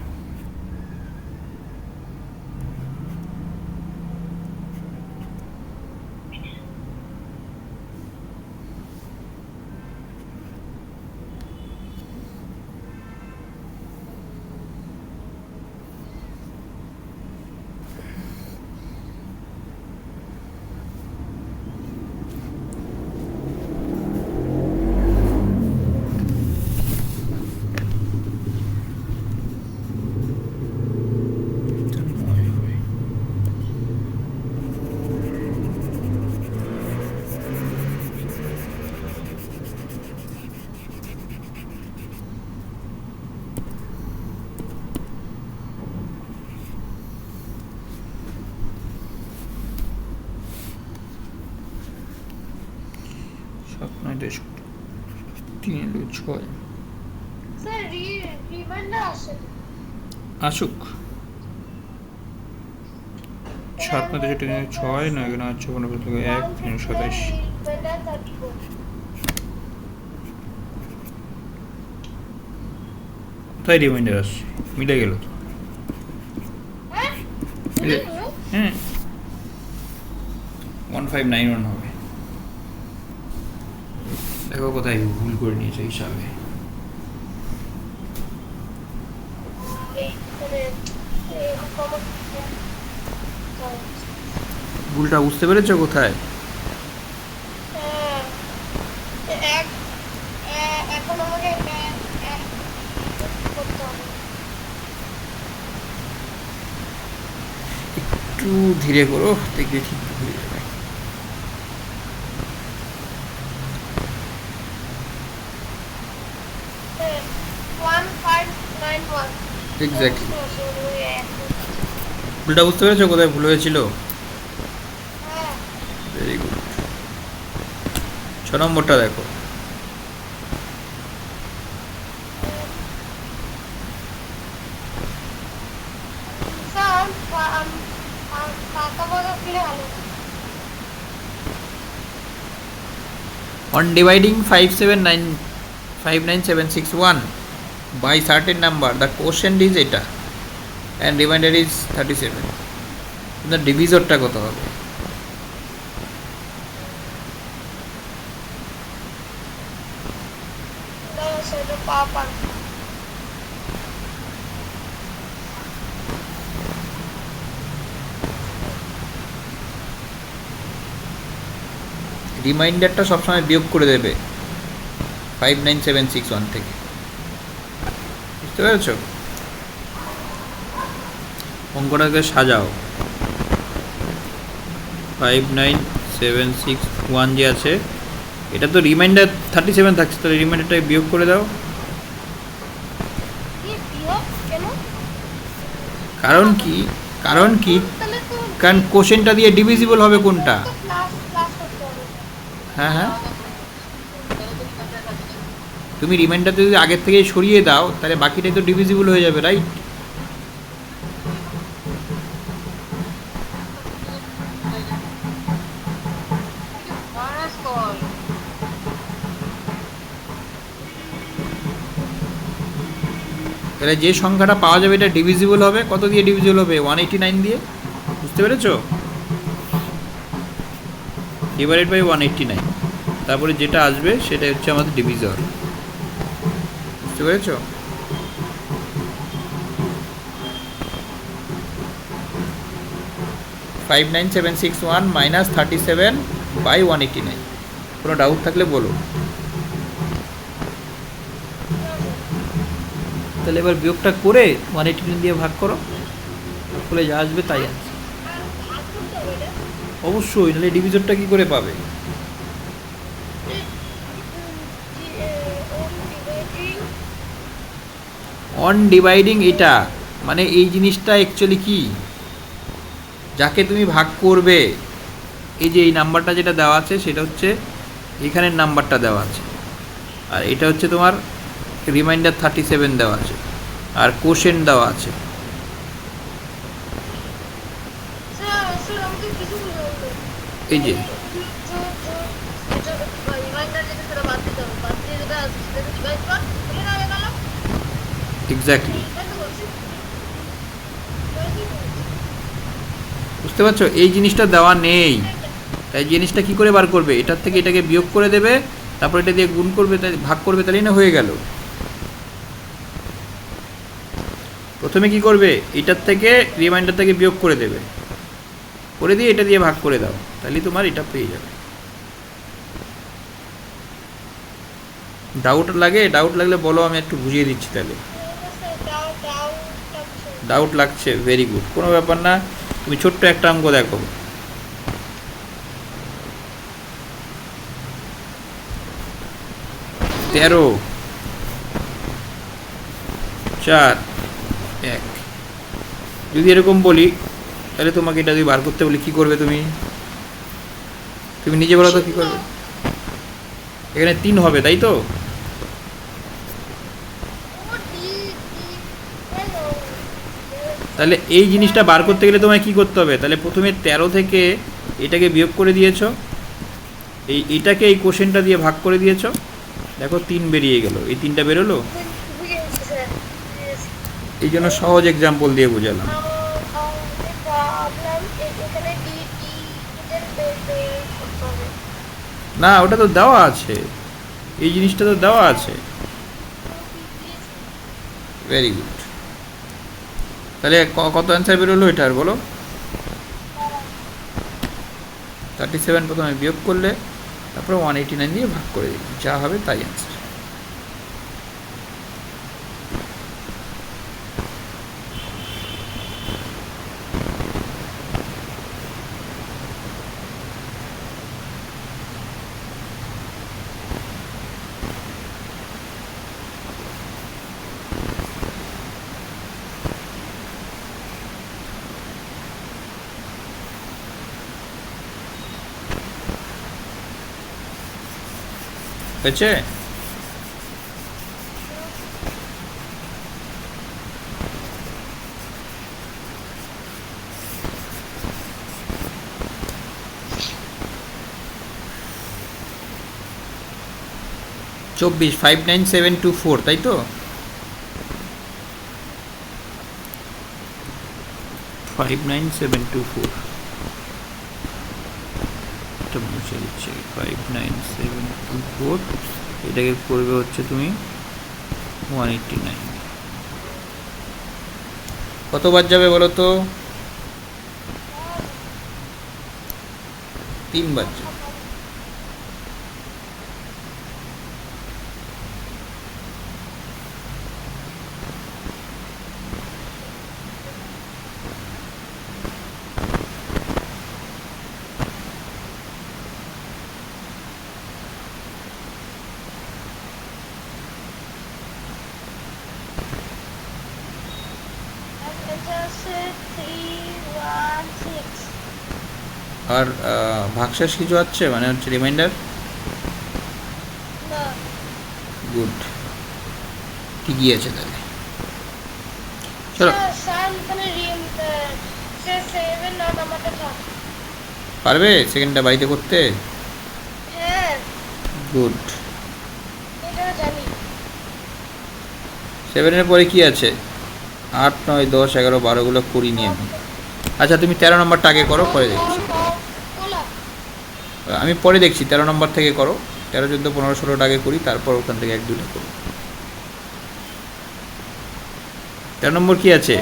স্যার রিমাইন্ডার আসে না। আসুক। 7 9 3 6 9 9 8 15 1 3 27। রিমাইন্ডার 34। কোথায় রিমাইন্ডার আসছে? মিলে গেল তো। হ্যাঁ হ্যাঁ, 1591 হবে। দেখো কোথায় ভুল করে নিয়েছে হিসাবে। ভুলটা বুঝতে পেরেছো কোথায়? এখন আমাকে করতে হবে। একটু ধীরে করো, দেখবে ঠিক হয়ে যাবে। এক্স্যাক্টলি। ভুলটা বুঝতে পেরেছো কোথায় ভুল হয়েছিল? Very good. 6 নম্বরটা দেখো। On dividing 5795761 by certain number, the quotient is এটা and remainder is 37. the ডিভিজরটা কত হবে? রিমাইন্ডারটা সবসময় বিয়োগ করে দেবে 59761 থেকে, বুঝতে পেরেছো? অঙ্কটাকে সাজাও। 59761 যে আছে, এটা তো রিমাইন্ডার 37 থাকছে, তাহলে রিমাইন্ডারটাকে বিয়োগ করে দাও। কারণ কি? কারণ কোশ্চেনটা দিয়ে ডিভিজিবল হবে কোনটা? হ্যাঁ হ্যাঁ, তুমি রিমাইন্ডারটা যদি আগের থেকেই সরিয়ে দাও তাহলে বাকিটাই তো ডিভিজিবল হয়ে যাবে, রাইট? তাহলে যে সংখ্যাটা পাওয়া যাবে এটা ডিভিজিবল হবে, কত দিয়ে ডিভিজিবল হবে? 189 দিয়ে, বুঝতে পেরেছো? ডিভাইডেড বাই 189, তারপরে যেটা আসবে সেটা হচ্ছে আমাদের ডিভিজর, বুঝতে পেরেছো? -59761 -37 বাই 189। কোনো ডাউট থাকলে বলো। তাহলে এবার বিয়োগটা করে 189 দিয়ে ভাগ করো, তাহলে যা আসবে তাই আছে। অবশ্যই, নাহলে ডিভিজরটা কি করে পাবে? অন ডিভাইডিং এটা মানে এই জিনিসটা অ্যাকচুয়ালি কি, যাকে তুমি ভাগ করবে, এই যে এই নাম্বারটা যেটা দেওয়া আছে সেটা হচ্ছে এখানের নাম্বারটা দেওয়া আছে, আর এটা হচ্ছে তোমার রিমাইন্ডার 37 দেওয়া আছে, আর কোশেন্ট দেওয়া আছে। এই যে এক্স্যাক্টলি, এটা তো বলছি। বুঝতে পারছো? এই জিনিসটা দেওয়া নেই, তাই জিনিসটা কি করে বার করবে? এটার থেকে এটাকে বিয়োগ করে দেবে, তারপর এটা দিয়ে গুণ করবে, তাই ভাগ করবে, তাহলেই না হয়ে গেল। প্রথমে কি করবে? এটার থেকে রিমাইন্ডার থেকে বিয়োগ করে দেবে, করে দিয়ে এটা দিয়ে ভাগ করে দাও, তাহলে তোমার এটা পেয়ে যাবে। ডাউট লাগে? ডাউট লাগলে বলো, আমি একটু বুঝিয়ে দিচ্ছি তাহলে। ডাউট লাগছে? ভেরি গুড, কোনো ব্যাপার না। তুমি ছোট্ট একটা অঙ্ক দেখো, 13, 4, 1। যদি এরকম বলি, তাহলে তোমাকে এটা যদি বার করতে বলি, কি করবে তুমি? তুমি নিজে বলো তো কি করবে? এখানে 3 হবে, তাই তো? তাহলে এই জিনিসটা বার করতে গেলে তোমায় কি করতে হবে? তাহলে প্রথমে 13 থেকে এটাকে বিয়োগ করে দিয়েছো, এটাকে এই কোশ্চেনটা দিয়ে ভাগ করে দিয়েছো, দেখো 3 বেরিয়ে গেল, এই 3টা বেরোলো। এই জন্য সহজ এক্সাম্পল দিয়ে বোঝালাম। না, ওটা তো দেওয়া আছে, এই জিনিসটা তো দেওয়া আছে। Very good. তাহলে কত অ্যান্সার বেরোলো এটার বলো? 37 প্রথমে বিয়োগ করলে, তারপরে 189 দিয়ে ভাগ করে দিই, যা হবে তাই অ্যান্সার। হয়েছে? চব্বিশ, 59724, তাই তো? 59724, এটা মুছে দিচ্ছি। 59724, এটাকে করবে হচ্ছে তুমি 189। কতবার যাবে বলো তো? 3 বার যাবে। আর ভাগশেষ কিছু আছে, মানে হচ্ছে রিমাইন্ডার? গুড, ঠিকই আছে তাহলে। চলো, পারবে সেকেন্ডটা বাড়িতে করতে? গুড। 7-এর পরে কি আছে? 8, 9, 10, 11, 12গুলো করিনি আমি। আচ্ছা, তুমি 13 নম্বরটা আগে করো, পরে দেখছি। আমি পরে দেখছি, 13 নম্বর থেকে করো। 13, 14, 15, 16টা আগে করি, তারপর ওখান থেকে 1, 2টা করো। 13 নম্বর কি আছে?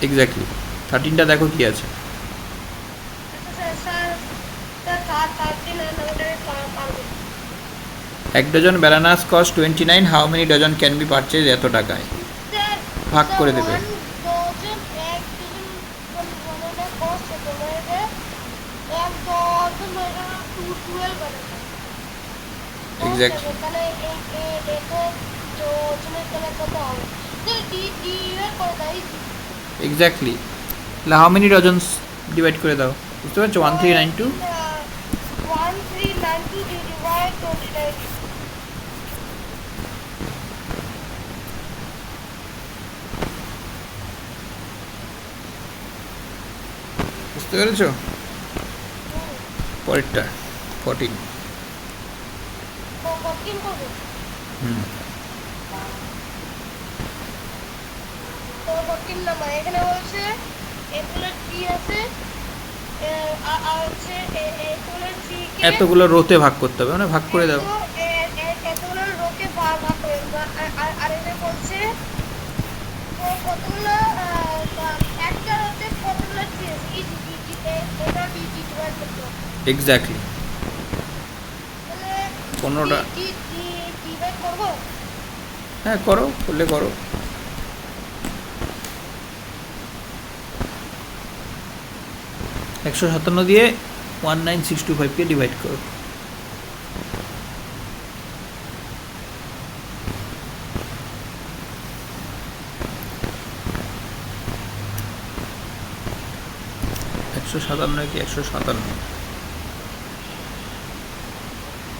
এক্স্যাক্টলি, 13টা দেখো কি আছে। এক dozen bananas cost 29, how many dozen can be purchase এত টাকায়? ভাগ করে দেবে। Exactly, exactly. তাহলে হাউ মেনি ডজনস ডিভাইড করে দাও, বুঝতে পারছো? 1392। বুঝতে পেরেছো? পরেরটা 14। 14 করবো। হুম, তো 14 নাম্বার এখানে বলছে এগুলোর ট্রি আছে, আর হচ্ছে এগুলোর ট্রি কে এতগুলো রোতে ভাগ করতে হবে, মানে ভাগ করে দাও। এতগুলো রোকে ভাগ করে, আর এটা বলছে কতগুলো একটা রোতে কতগুলো ট্রি আছে, এটা ডিভাইড করতে হবে। এক্স্যাক্টলি, তাহলে 15টা। ডিভাইড করবো। হ্যাঁ করো, করলে করো। 157 দিয়ে 19625কে ডিভাইড করো। একশো সাতান্ন কি 157,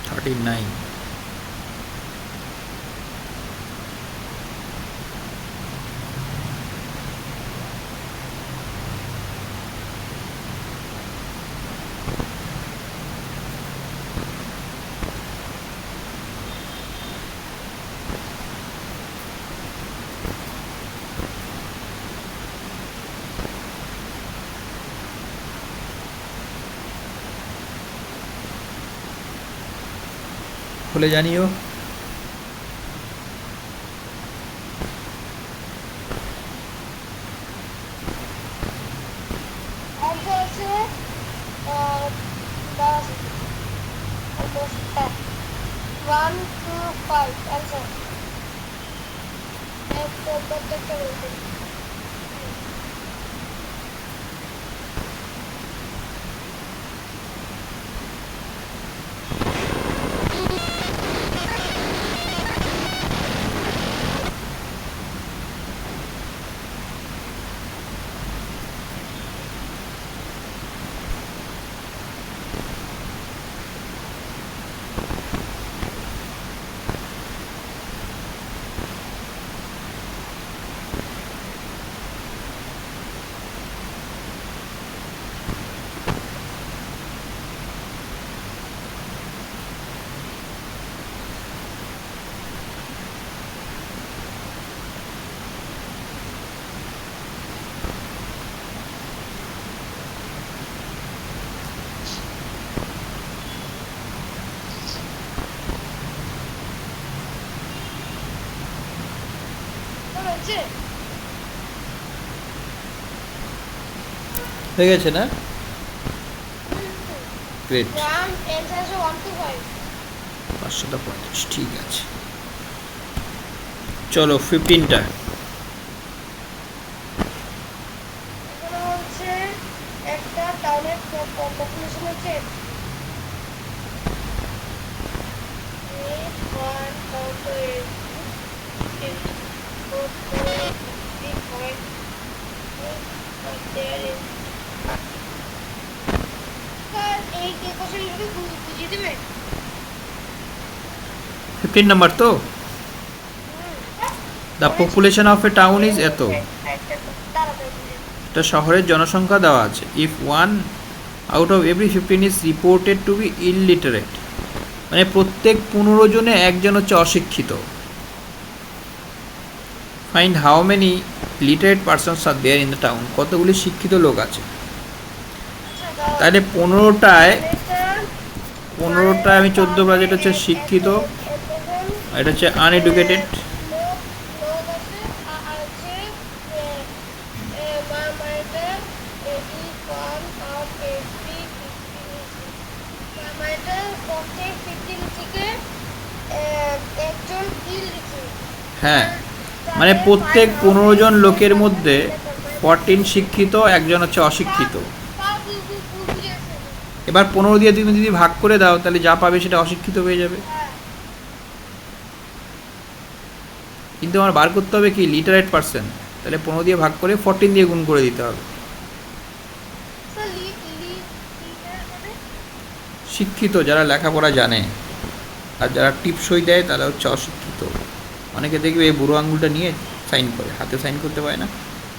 39। হলে জানিও। অ্যান্সার আছে 1 2 5 অ্যান্সার। প্রত্যেকটা বলতে হচ্ছে হয়ে গেছে না? গ্রেট। অ্যান্সার আছে 1 2 5। 535, ঠিক আছে। চলো 15টা। এখানে হচ্ছে একটা টাউনের পপুলেশন হচ্ছে 15 নাম্বার তো, the population of a town is এত। এটা শহরের জনসংখ্যা দেওয়া আছে। If 1 out of every 15 is reported to be illiterate, মানে প্রত্যেক 15 জনে একজন হচ্ছে অশিক্ষিত। Find how many literate persons are there in the town, কতগুলি শিক্ষিত লোক আছে। তাহলে 15টায় আমি 14 বাজেট হচ্ছে শিক্ষিত, আর এটা হচ্ছে আনএডুকেটেড। হ্যাঁ, মানে প্রত্যেক 15 জন লোকের মধ্যে 14 শিক্ষিত, একজন হচ্ছে অশিক্ষিত। এবার 15 দিয়ে তুমি যদি ভাগ করে দাও তাহলে যা পাবে সেটা অশিক্ষিত হয়ে যাবে। কিন্তু আমার বার করতে হবে কি লিটারেট পার্সন, তাহলে 15 দিয়ে ভাগ করে 14 দিয়ে গুণ করে দিতে হবে। শিক্ষিত যারা লেখাপড়া জানে, আর যারা টিপসই দেয় তারা হচ্ছে অশিক্ষিত। অনেকে দেখবে এই বুড়ো আঙুলটা নিয়ে সাইন করে, হাতে সাইন করতে পারে না,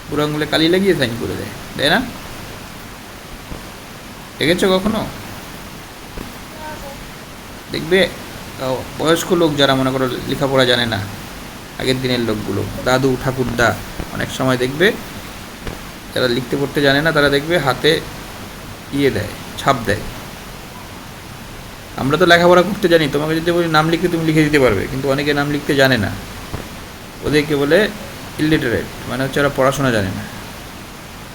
বুড়ো আঙুলে কালি লাগিয়ে সাইন করে দেয়, তাই না? দেখেছো কখনো? দেখবে বয়স্ক লোক যারা মনে করো লেখাপড়া জানে না, আগের দিনের লোকগুলো, দাদু ঠাকুরদা, অনেক সময় দেখবে যারা লিখতে পড়তে জানে না তারা দেখবে হাতে দেয়, ছাপ দেয়। আমরা তো লেখাপড়া করতে জানি, তোমাকে যদি বলি নাম লিখতে তুমি লিখে দিতে পারবে, কিন্তু অনেকে নাম লিখতে জানে না, ওদেরকে বলে ইলিটারেট, মানে হচ্ছে ওরা পড়াশোনা জানে না।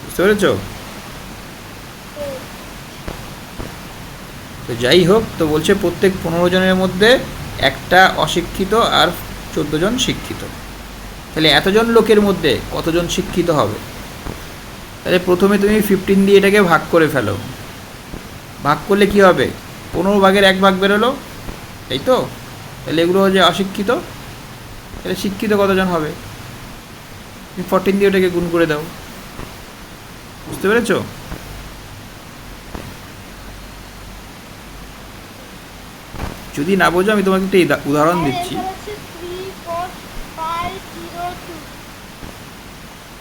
বুঝতে পেরেছ? তো যাই হোক, তো বলছে প্রত্যেক 15 জনের মধ্যে একটা অশিক্ষিত আর 14 জন শিক্ষিত। তাহলে এতজন লোকের মধ্যে কতজন শিক্ষিত হবে? তাহলে প্রথমে তুমি 15 দিয়ে এটাকে ভাগ করে ফেলো। ভাগ করলে কি হবে? 15 ভাগের 1 ভাগ বেরোলো, এই তো। তাহলে এগুলো যে অশিক্ষিত, তাহলে শিক্ষিত কতজন হবে? তুমি 14 দিয়ে ওটাকে গুণ করে দাও। বুঝতে পেরেছ? যদি না বোঝো আমি তোমাকে একটা উদাহরণ দিচ্ছি।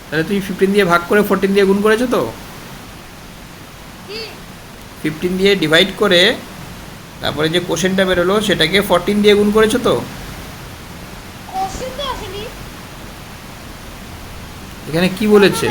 তাহলে তুমি 15 দিয়ে ভাগ করে 14 দিয়ে গুণ করেছো তো? 15 দিয়ে ডিভাইড করে তারপরে যে কোশ্চেনটা বেরোলো সেটাকে 14 দিয়ে গুণ করেছো তো? এখানে কি বলেছে?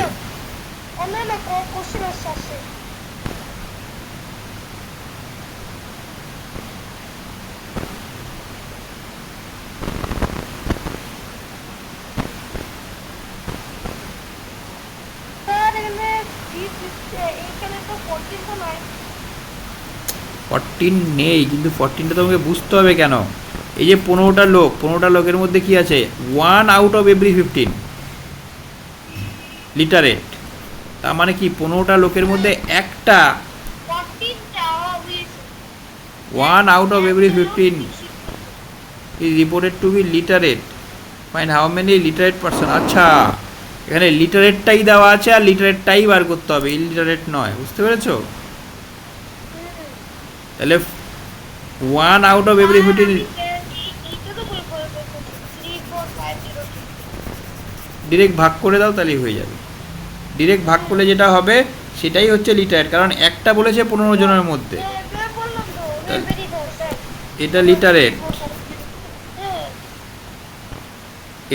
ফরটিন নেই, কিন্তু 14টা তোমাকে বুঝতে হবে কেন। এই যে 15টা লোকের মধ্যে কি আছে? 1 আউট অফ এভরি 15 লিটারেট। তার মানে কি 15টা লোকের মধ্যে একটা 1 out of every 15 is reported to be literate. Find how many literate person. আচ্ছা, এখানে লিটারেটটাই দেওয়া আছে আর লিটারেটটাই বার করতে হবে, ইলিটারেট নয়। বুঝতে পেরেছো? তাহলে 1 আউট অফ এভরি 15 ডিরেক্ট ভাগ করে দাও, তাহলেই হয়ে যাবে। ডিরেক্ট ভাগ করলে যেটা হবে সেটাই হচ্ছে লিটারেট, কারণ একটা বলেছে 15 জনের মধ্যে। এটা লিটারেট,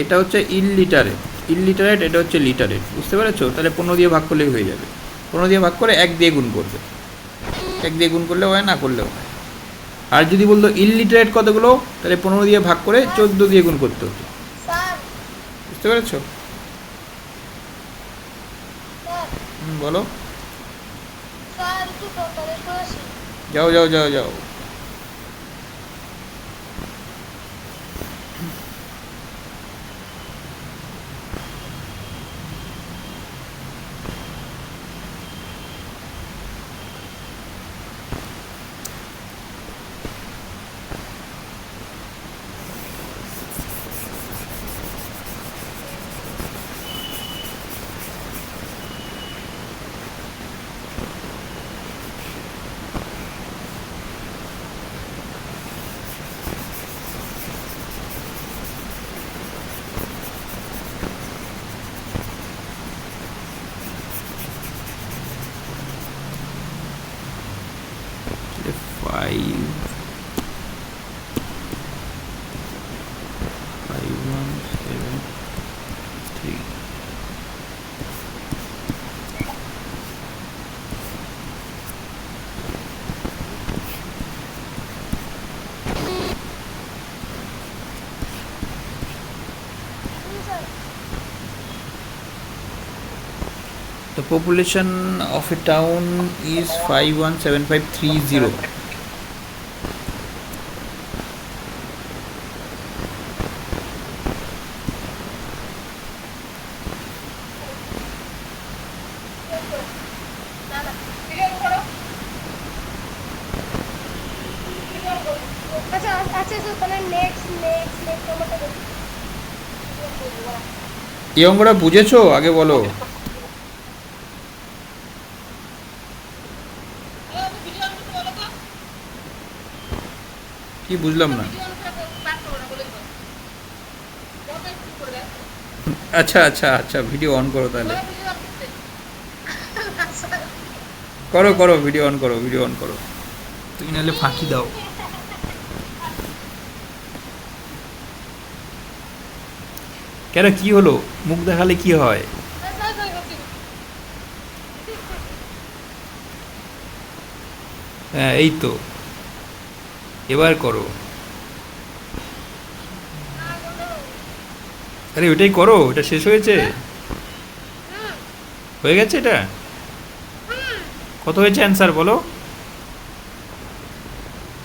এটা হচ্ছে ইলিটারেট। এটা হচ্ছে লিটারেট। বুঝতে পেরেছো? তাহলে 15 দিয়ে ভাগ করলেই হয়ে যাবে। 15 দিয়ে ভাগ করে 1 দিয়ে গুণ করবে। 1 দিয়ে গুণ করলেও হয়, না করলেও হয়। আর যদি বলতো ইলিটারেট কতগুলো, তাহলে 15 দিয়ে ভাগ করে 14 দিয়ে গুণ করতে হতো। বুঝতে পেরেছো? বলো। যাও যাও যাও যাও। The population of a town is 517530. এই অঙ্কটা বুঝেছো? আগে বলো। কি বুঝলাম না। আচ্ছা আচ্ছা আচ্ছা, ভিডিও অন করো তাহলে। করো করো, ভিডিও অন করো, ভিডিও অন করো। তুমি নাহলে ফাঁকি দাও। কেন কি হলো, মুখ দেখালে কি হয়? হ্যাঁ এই তো, এবার করো। আরে ওইটাই করো, এটা শেষ হয়েছে, হয়ে গেছে এটা। কত হয়েছে অ্যান্সার বলো?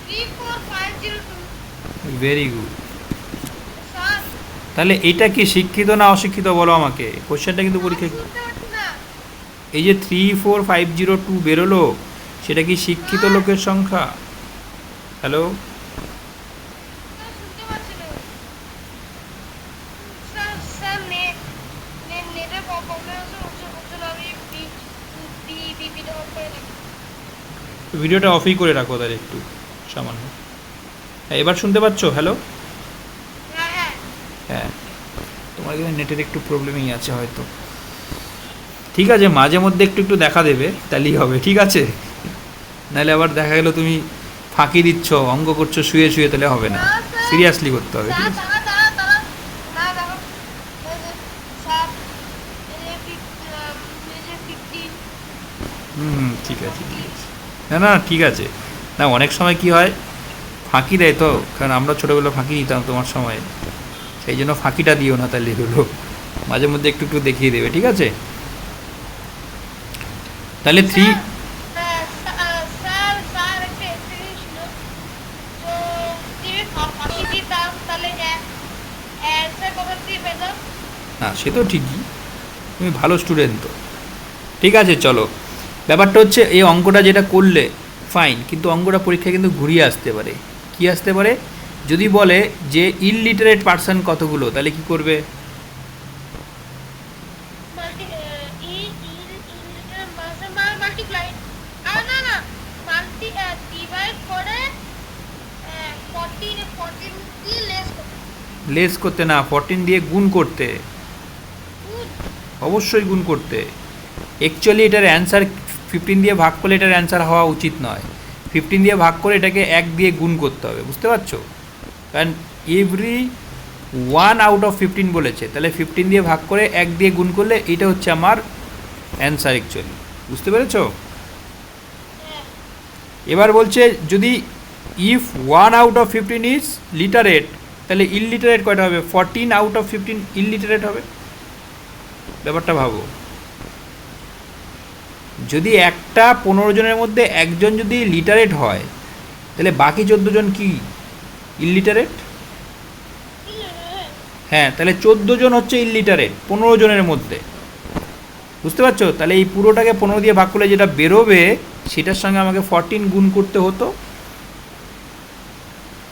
34502 ভেরি গুড। স্যার। তাহলে এটা কি শিক্ষিত না অশিক্ষিত বলো আমাকে, কোশ্চেনটা কিন্তু পরীক্ষায় শুনতে পাচ্ছি না। এই যে 34502 বেরোলো, সেটা কি শিক্ষিত লোকের সংখ্যা? হ্যালো, স্যার শুনতে পাচ্ছি না। স্যার স্যার নেটের প্রবলেম আছে, ওর জন্য আমি বিপিটা অন করে রাখি। ভিডিওটা অফই করে রাখো তাহলে একটু সামান্য। হ্যাঁ এবার শুনতে পাচ্ছো? হ্যালো, হ্যাঁ হ্যাঁ। হ্যাঁ তোমার এখানে নেটের একটু প্রবলেমই আছে হয়তো। ঠিক আছে, মাঝে মধ্যে একটু একটু দেখা দেবে, তাহলেই হবে, ঠিক আছে? নাহলে আবার দেখা গেলো তুমি ফাঁকি দিচ্ছ, অঙ্ক করছো শুয়ে শুয়ে, তাহলে হবে না, সিরিয়াসলি করতে হবে, ঠিক স্যার আছে? দাঁড়া দাঁড়া দাঁড়া দাঁড়া দেখো, এই যে স্যার এই যে এই যে 15 হুম ঠিক আছে ঠিক আছে। না না ঠিক আছে। না অনেক সময় কি হয়, ফাঁকি দেয় তো, কারণ আমরা ছোটোবেলা ফাঁকি দিতাম তোমার সময়, সেই জন্য ফাঁকিটা দিও না, তাহলে হলো মাঝে মধ্যে একটু একটু দেখিয়ে দেবে, ঠিক আছে? তাহলে থ্রি, স্যার স্যার স্যার একটা এক্সপিরিয়েন্স ছিল, তো যদি ফাঁকি দিতাম তাহলে অ্যান্সার কত দিয়ে পেতাম? না সে তো ঠিকই, তুমি ভালো স্টুডেন্ট তো, ঠিক আছে চলো। ব্যাপারটা হচ্ছে এই অঙ্কটা যেটা করলে ফাইন, কিন্তু অঙ্কটা পরীক্ষায় কিন্তু ঘুরিয়ে আসতে পারে। কি আসতে পারে? যদি বলে যে ইললিটারেট পার্সন কতগুলো, তাহলে কি করবে? মাল্টি ই ই মাল্টিপ্লাই, আর না না মাল্টি ডিভাইড করে 14 দিয়ে লেস করতে। লেস করতে না, 14 দিয়ে গুণ করতে, গুড। অবশ্যই গুণ করতে। অ্যাকচুয়ালি এটার অ্যান্সার 15 দিয়ে ভাগ করলে এটার অ্যান্সার হওয়া উচিত নয়, 15 দিয়ে ভাগ করে এটাকে 1 দিয়ে গুণ করতে হবে, বুঝতে পারছো? কারণ এভরি 1 আউট অফ 15 বলেছে, তাহলে 15 দিয়ে ভাগ করে 1 দিয়ে গুণ করলে এটা হচ্ছে আমার অ্যান্সার অ্যাকচুয়ালি, বুঝতে পেরেছো? হ্যাঁ এবার বলছে যদি if 1 out of 15 is literate, তাহলে ইললিটারেট কয়টা হবে? 14 আউট অফ 15 ইললিটারেট হবে। ব্যাপারটা ভাবো, যদি একটা 15 জনের মধ্যে একজন যদি লিটারেট হয়, তাহলে বাকি 14 জন কি ইললিটারেট? হ্যাঁ, তাহলে 14 জন হচ্ছে ইললিটারেট 15 জনের মধ্যে, বুঝতে পারছো? তাহলে এই পুরোটাকে 15 দিয়ে ভাগ করলে যেটা বেরোবে, সেটার সঙ্গে আমাকে 14 গুণ করতে হতো।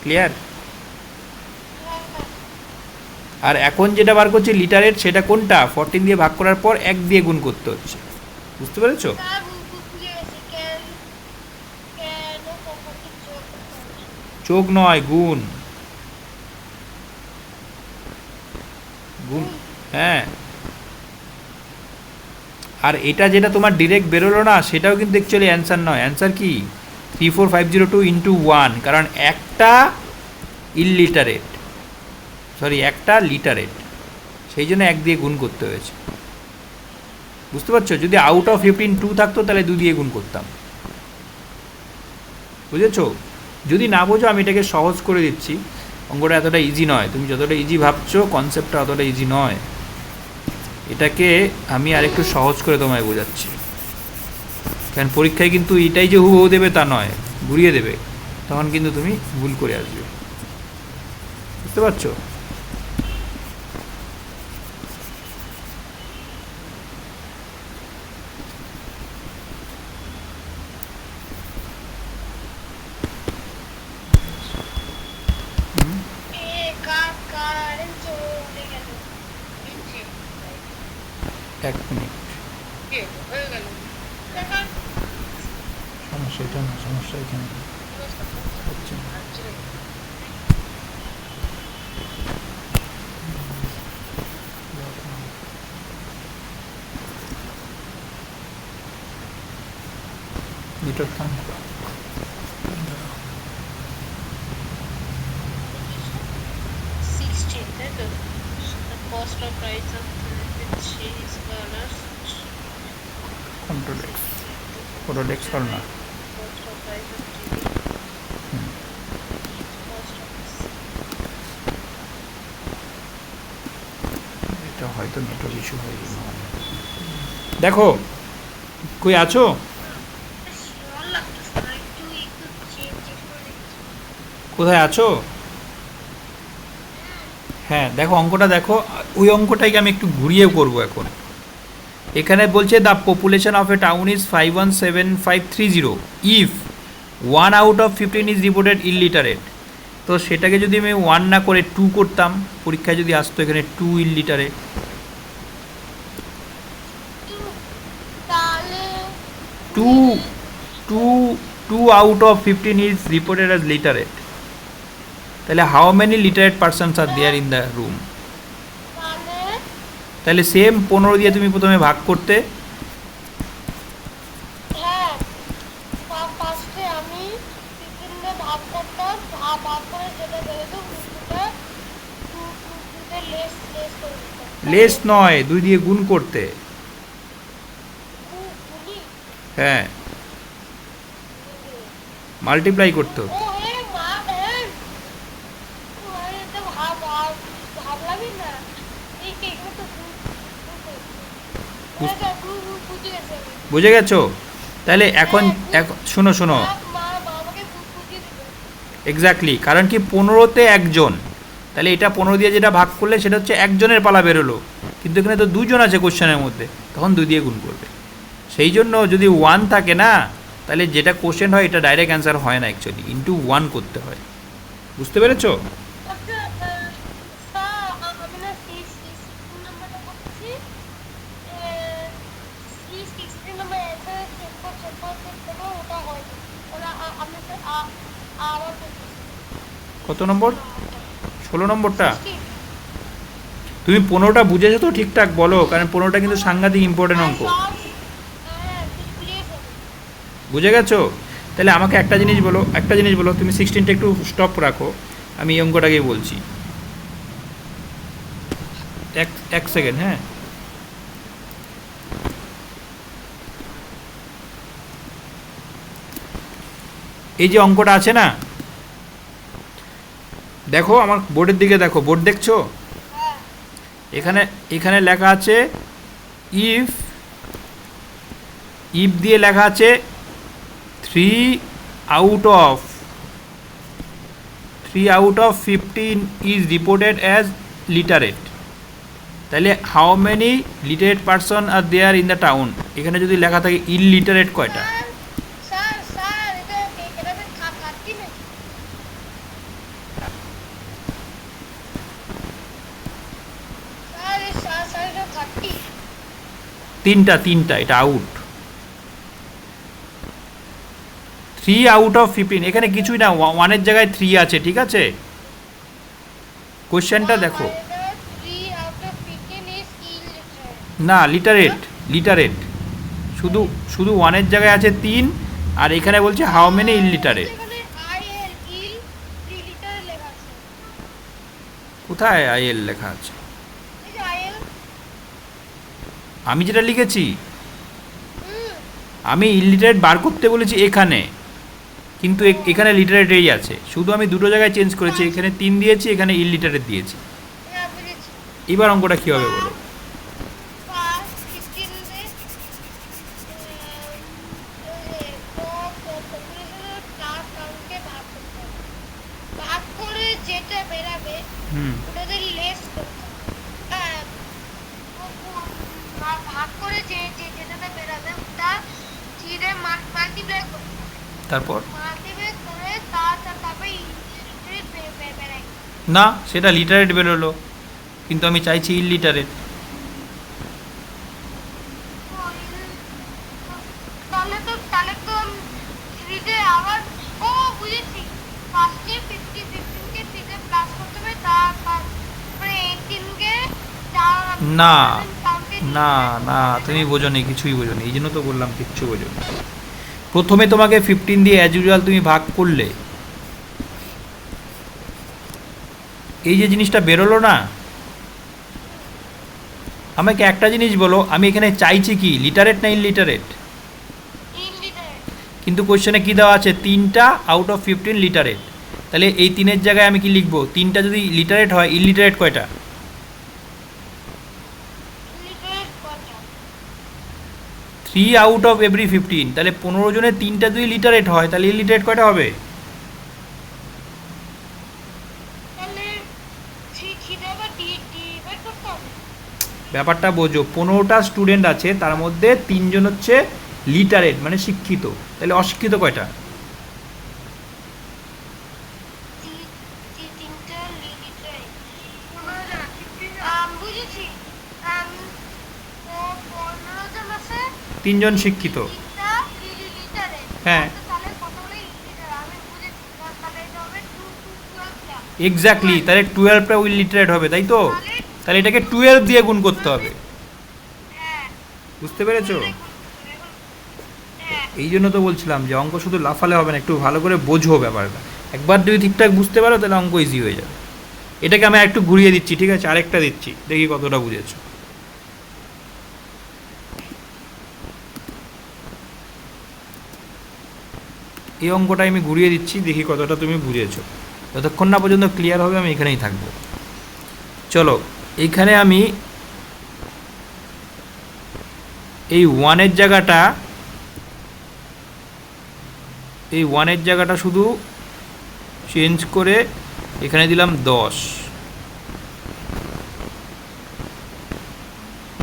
ক্লিয়ার? আর এখন যেটা বার করছি লিটারেট, সেটা কোনটা? 14 দিয়ে ভাগ করার পর 1 দিয়ে গুণ করতে হচ্ছে, বুঝতে পেরেছো? স্যার বুঝে গেছি, কেন কখনই যোগ করতে হবে? যোগ নয়, গুণ। গুণ, হ্যাঁ। আর এটা যেটা তোমার ডিরেক্ট বেরোলো না, সেটাও কিন্তু অ্যাকচুয়ালি অ্যান্সার নয়। অ্যান্সার কি? 34502 ইন্টু 1, কারণ একটা ইললিটারেট, সরি একটা লিটারেট, সেই জন্য 1 দিয়ে গুণ করতে হয়েছে, বুঝতে পারছো? যদি আউট অফ 15 2 থাকতো, তাহলে 2 দিয়ে গুণ করতাম, বুঝেছো? যদি না বোঝো, আমি এটাকে সহজ করে দিচ্ছি। অঙ্কটা এতটা ইজি নয়, তুমি যতটা ইজি ভাবছো, কনসেপ্টটা অতটা ইজি নয়। এটাকে আমি আরেকটু সহজ করে তোমায় বোঝাচ্ছি, কারণ পরীক্ষায় কিন্তু এটাই যে হুবহু দেবে তা নয়, ঘুরিয়ে দেবে, তখন কিন্তু তুমি ভুল করে আসবে, বুঝতে পারছো? কারেন্ট চলে গেল। 1 মিনিট, হয়ে গেল দেখা। সমস্যা এটা না, সমস্যা এখানে হচ্ছে না। নেটওয়ার্ক থাম। 16 তাই তো? cost of price of cheese dollars. Control x, control x করো না। Cost of price of TV. Cost of এটা হয়তো নেটওয়ার্ক ইস্যু হয়ে গেল। দেখো কই আছো? স্মল লাগতেছে না, একটু চেঞ্জ করে দেখছি। কোথায় আছো? হ্যাঁ দেখো অঙ্কটা দেখো, ওই অঙ্কটাকে আমি একটু ঘুরিয়ে করব এখন। এখানে বলছে the population of a town is 517530 if 1 out of 15 is reported illiterate. তো সেটাকে যদি আমি 1 না করে 2 করতাম, পরীক্ষায় যদি আসতো এখানে 2 ইললিটারেট, তাহলে 2 out of 15 is reported as literate, তাহলে how many literate persons are there in the room? তাহলে তাহলে সেম 15 দিয়ে তুমি প্রথমে ভাগ করতে, হ্যাঁ, ফার্স্টে আমি 15 দিয়ে ভাগ করতাম, ভাগ করে যেটা বেরোতো উল্টোটা টুতে লেস করে দিতাম। লেস নয় 2 দিয়ে গুণ করতে। গুলি, হ্যাঁ মাল্টিপ্লাই করতে ও হতো। হে মা এটা ভাবলামই না, এই কেকটা তো বুঝে গেছে আমি। বুঝে গেছো? তাহলে এখন শোনো শোনো, মা আমাকে বুঝিয়ে দিবে। এক্স্যাক্টলি, কারণ কি 15তে একজন, তাহলে এটা 15 দিয়ে যেটা ভাগ করলে সেটা হচ্ছে একজনের পালা বেরোলো, কিন্তু এখানে তো দুজন আছে কোশ্চেনের মধ্যে, তখন 2 দিয়ে গুণ করবে। সেই জন্য যদি 1 থাকে না, তাহলে যেটা কোশ্চেন হয় এটা ডাইরেক্ট অ্যান্সার হয় না, অ্যাকচুয়ালি ইন্টু 1 করতে হয়। বুঝতে পেরেছো? আচ্ছা, স্যার আমি না C16 নাম্বারটা করছি, C16 নাম্বার অ্যান্সার চেক করতে ওটা হয়নি, ওটা আমি আবার করছি। কত নম্বর? 16 নম্বরটা। 16 তুমি 15টা বুঝেছো তো ঠিকঠাক বলো, কারণ 15টা কিন্তু সাংঘাতিক ইম্পর্টেন্ট অঙ্ক। হ্যাঁ বুঝিয়েছে। বুঝে গেছো? তাহলে আমাকে একটা জিনিস বলো, তুমি 16টা একটু স্টপ রাখো, আমি এই অঙ্কটাকেই বলছি। এক সেকেন্ড, হ্যাঁ। এই যে অঙ্কটা আছে না, দেখো আমার বোর্ডের দিকে দেখো, বোর্ড দেখছো? হ্যাঁ এখানে লেখা আছে ইফ দিয়ে লেখা আছে 3 out of 15 is reported as literate, তাহলে how many literate person are there in the town? এখানে যদি লেখা থাকে ইললিটারেট কয়টা? স্যার এটা খাটতি নাকি? স্যার এটা খাটতি। তিনটা, এটা আউট। 3 আউট অফ 15, এখানে কিছুই না, 1-এর জায়গায় 3 আছে, ঠিক আছে? কোশ্চেনটা দেখো, 3 out of 15 is illiterate। না লিটারেট, শুধু 1-এর জায়গায় আছে 3, আর এখানে বলছে হাউ মেনি ইললিটারেট। এখানে IL ইল 3 লিটার লেখা আছে। কোথায় আইএল লেখা আছে? এই যে IL, আমি যেটা লিখেছি, আমি ইললিটারেট বার করতে বলেছি এখানে, কিন্তু এখানে লিটারেটেই আছে, শুধু আমি দুটো জায়গায় চেঞ্জ করেছি, এখানে 3 দিয়েছি, এখানে ইললিটারেট দিয়েছি। হ্যাঁ বুঝেছি। এবার অঙ্কটা কী হবে বলো? 15 রে পপুলেশনের ক্লাস কাউন্টকে ভাগ করতে হবে। ভাগ করে যেটা বেরাবে হুম, ওটাতে লেস করতে হবে। ভাগ করে যেটাতে বেরাবে ওটা চিরে মাল্টিপ্লাই করতে হবে। তারপর মাল্টিপ্লাই করে তারপরে ইন্টিগ্রেট বেরাই। না, সেটা লিটারেট বেরোলো, কিন্তু আমি চাইছি ইললিটারেট। তাহলে তো থ্রিতে আবার, ও বুঝেছি, ফার্স্টে 15কে থ্রিতে প্লাস করতে হবে, তারপরে 18কে না তুমি বোঝোনি, কিছুই বোঝোনি, এই জন্য তো বললাম কিচ্ছু বোঝোনি। প্রথমে তোমাকে 15 দিয়ে অ্যাজ ইউজুয়াল তুমি ভাগ করলে, এই যে জিনিসটা বেরোলো না, আমাকে একটা জিনিস বলো, আমি এখানে চাইছি কি, লিটারেট না ইনলিটারেট? ইনলিটারেট। কিন্তু কোশ্চেনে কী দেওয়া আছে, 3টা আউট অফ 15 লিটারেট। তাহলে এই 3-এর জায়গায় আমি কি লিখবো? 3টা যদি লিটারেট হয়, ইনলিটারেট কয়টা? ইনলিটারেট কত? 3 আউট অফ এভরি 15। তাহলে 15 জনের 3টা যদি লিটারেট হয়, তাহলে ইনলিটারেট কয়টা হবে? তাহলে থ্রিটা বা ডিভাইড করতে হবে। ব্যাপারটা বোঝো, 15টা স্টুডেন্ট আছে, তার মধ্যে 3 জন হচ্ছে লিটারেট মানে শিক্ষিত, তাহলে অশিক্ষিত কয়টা? তিনটা লিটারেট। বুঝেছি। 15 জন আছে, 3 জন শিক্ষিত। তিনটা লিটারেট। হ্যাঁ, তাহলে কতগুলো ইনলিটারেট আমি বুঝেছি। তাহলে এটা হবে 2 to 12 টা। এক্স্যাক্টলি, তাহলে 12টা ইনলিটারেট হবে, তাই তো? তাহলে এটাকে 12 দিয়ে গুণ করতে হবে। হ্যাঁ। বুঝতে পেরেছো? হ্যাঁ। এই জন্য তো বলছিলাম যে অঙ্ক শুধু লাফালে হবে না, একটু ভালো করে বোঝো ব্যাপারটা। একবার যদি ঠিকঠাক বুঝতে পারো তাহলে অঙ্ক ইজি হয়ে যাবে। এটাকে আমি একটু ঘুরিয়ে দিচ্ছি, ঠিক আছে? আরেকটা দিচ্ছি, দেখি কতটা বুঝেছো। এই অঙ্কটা আমি ঘুরিয়ে দিচ্ছি, দেখি কতটা তুমি বুঝেছো। যতক্ষণ না পর্যন্ত ক্লিয়ার হবে আমি এখানেই থাকবো। চলো, এইখানে আমি এই 1-এর জায়গাটা শুধু চেঞ্জ করে এখানে দিলাম 10।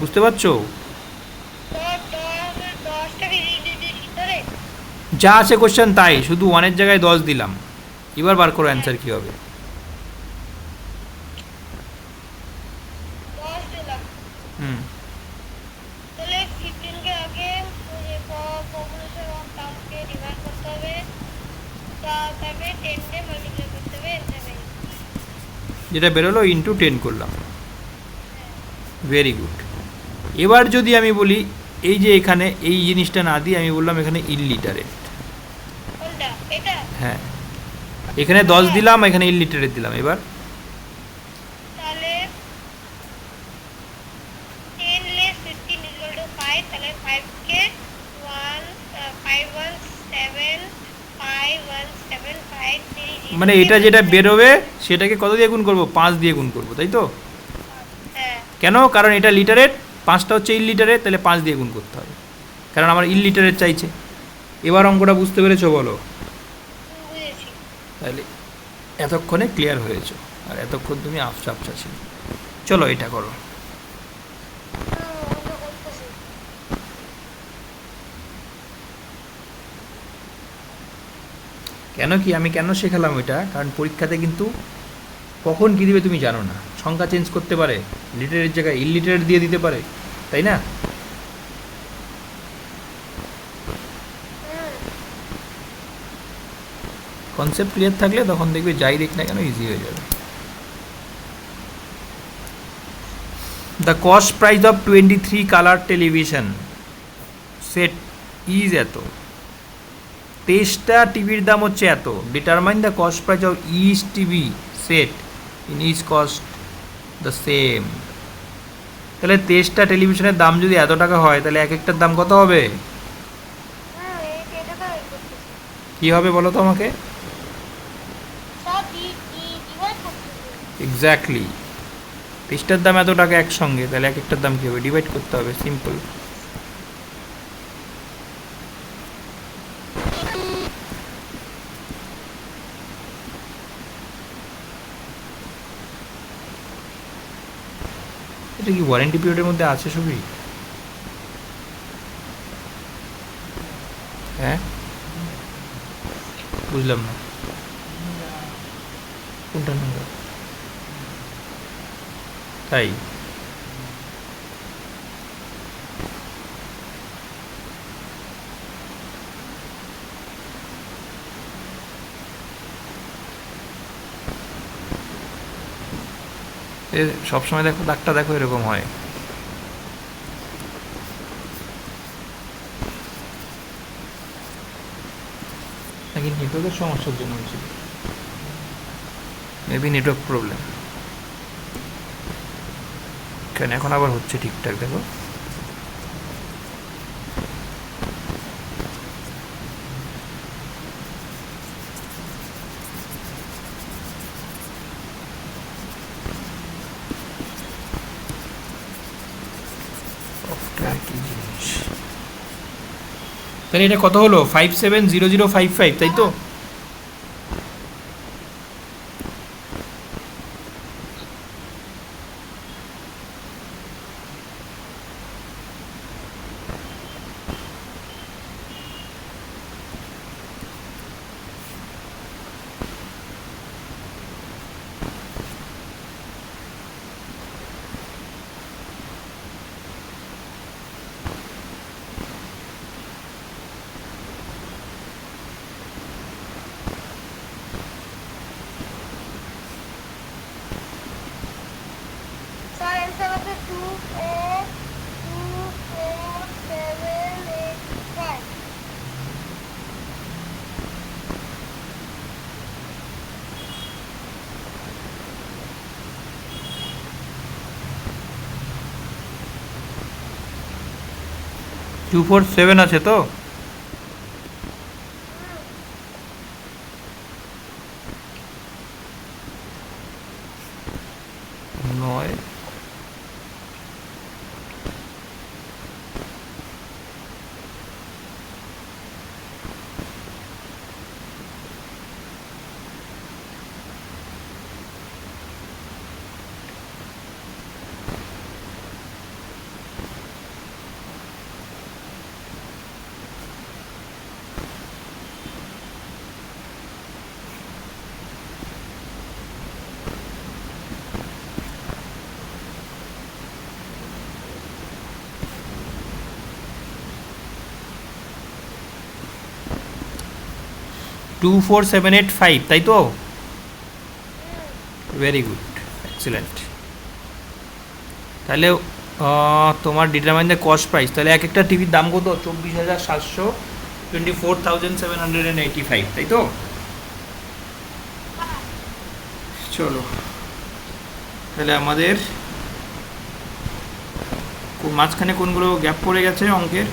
বুঝতে পারছো? 10টা লিটারেট। যা আছে কোশ্চেন তাই, শুধু 1-এর জায়গায় 10 দিলাম। এবার বার করো অ্যান্সার কী হবে। 10 দিলাম। হুম, তাহলে 15 কে আগে পপুলেশন অফ টাউনকে ডিভাইড করতে হবে, তারপরে 10 কে মাল্টিপ্লাই করতে হবে, এন্টার বেরিয়ে। যেটা বেরোলো ইন্টু 10 করলাম। Very good. এবার যদি আমি বলি, এই যে এখানে এই জিনিসটা না দিয়ে আমি বললাম এখানে ইনলিটারেট। কোনটা? এটা? হ্যাঁ, এখানে 10 দিলাম, এখানে ইনলিটারেট দিলাম। এবার তাহলে 10 less 15 equal to 5, তাহলে 5 কে 5 1 7 5 1 7 5 3। মানে এটা যেটা বেরোবে সেটাকে কত দিয়ে গুণ করবো? 5 দিয়ে গুণ করবো, তাই তো? হ্যাঁ। কেন? কারণ এটা লিটারেট, 5টা হচ্ছে ইনলিটারেট, তাহলে 5 দিয়ে গুণ করতে হবে, কারণ আমার ইনলিটারেট চাইছে। এবার অঙ্কটা বুঝতে পেরেছো বলো? বুঝেছি। তাহলে এতক্ষণে ক্লিয়ার হয়েছো, আর এতক্ষণ তুমি আফসা ছিল। চলো এটা করো। অন্য করতেছি। কেন কি আমি কেন শেখালাম এটা? কারণ পরীক্ষাতে কিন্তু কখন কী দিবে তুমি জানো না। সংখ্যা চেঞ্জ করতে পারে, লিটারের জায়গায় ইনলিটারেট দিয়ে দিতে পারে, তাই না? কনসেপ্ট ক্লিয়ার থাকলে তখন দেখবে যাই দেখ না কেন ইজি হয়ে যাবে। The cost price of 23 colour television set is এত। 23টা টিভির দাম হচ্ছে এত। Determine the cost price of each TV set in each cost the same. তাহলে 23টা টেলিভিশনের দাম যদি এত টাকা হয়, তাহলে এক একটার দাম কত হবে? এটা তো করতেছি। কী হবে বলো তো আমাকে? সব ডিভাইড করতেছি। এক্স্যাক্টলি, 23টার দাম এত টাকা একসঙ্গে, তাহলে এক একটার দাম কী হবে? ডিভাইড করতে হবে, সিম্পল। এটা কি ওয়ারেন্টি পিরিয়ডের মধ্যে আছে সবই? হ্যাঁ, বুঝলাম না কোনটা নাম্বার। তাই সবসময় দেখো দাগটা দেখো এরকম হয়। নাকি নেটওয়ার্কের সমস্যার জন্য হয়েছিল? Maybe network problem. কেন এখন আবার হচ্ছে ঠিকঠাক দেখো। সফটওয়্যার কি জিনিস। তাহলে এটা কত হলো? 570055, তাই তো? স্যার অ্যান্সার হচ্ছে 2424785। 247 আছে তো? নয় two four seven eight five, তাই তো? Very good, excellent. তাহলে তোমার ডিটারমাইন দ্য কস্ট প্রাইস। তাহলে এক একটা টিভির দাম কত? 24,700, 24,785, তাই তো? চলো, তাহলে আমাদের মাঝখানে কোনগুলো গ্যাপ পড়ে গেছে অঙ্কের?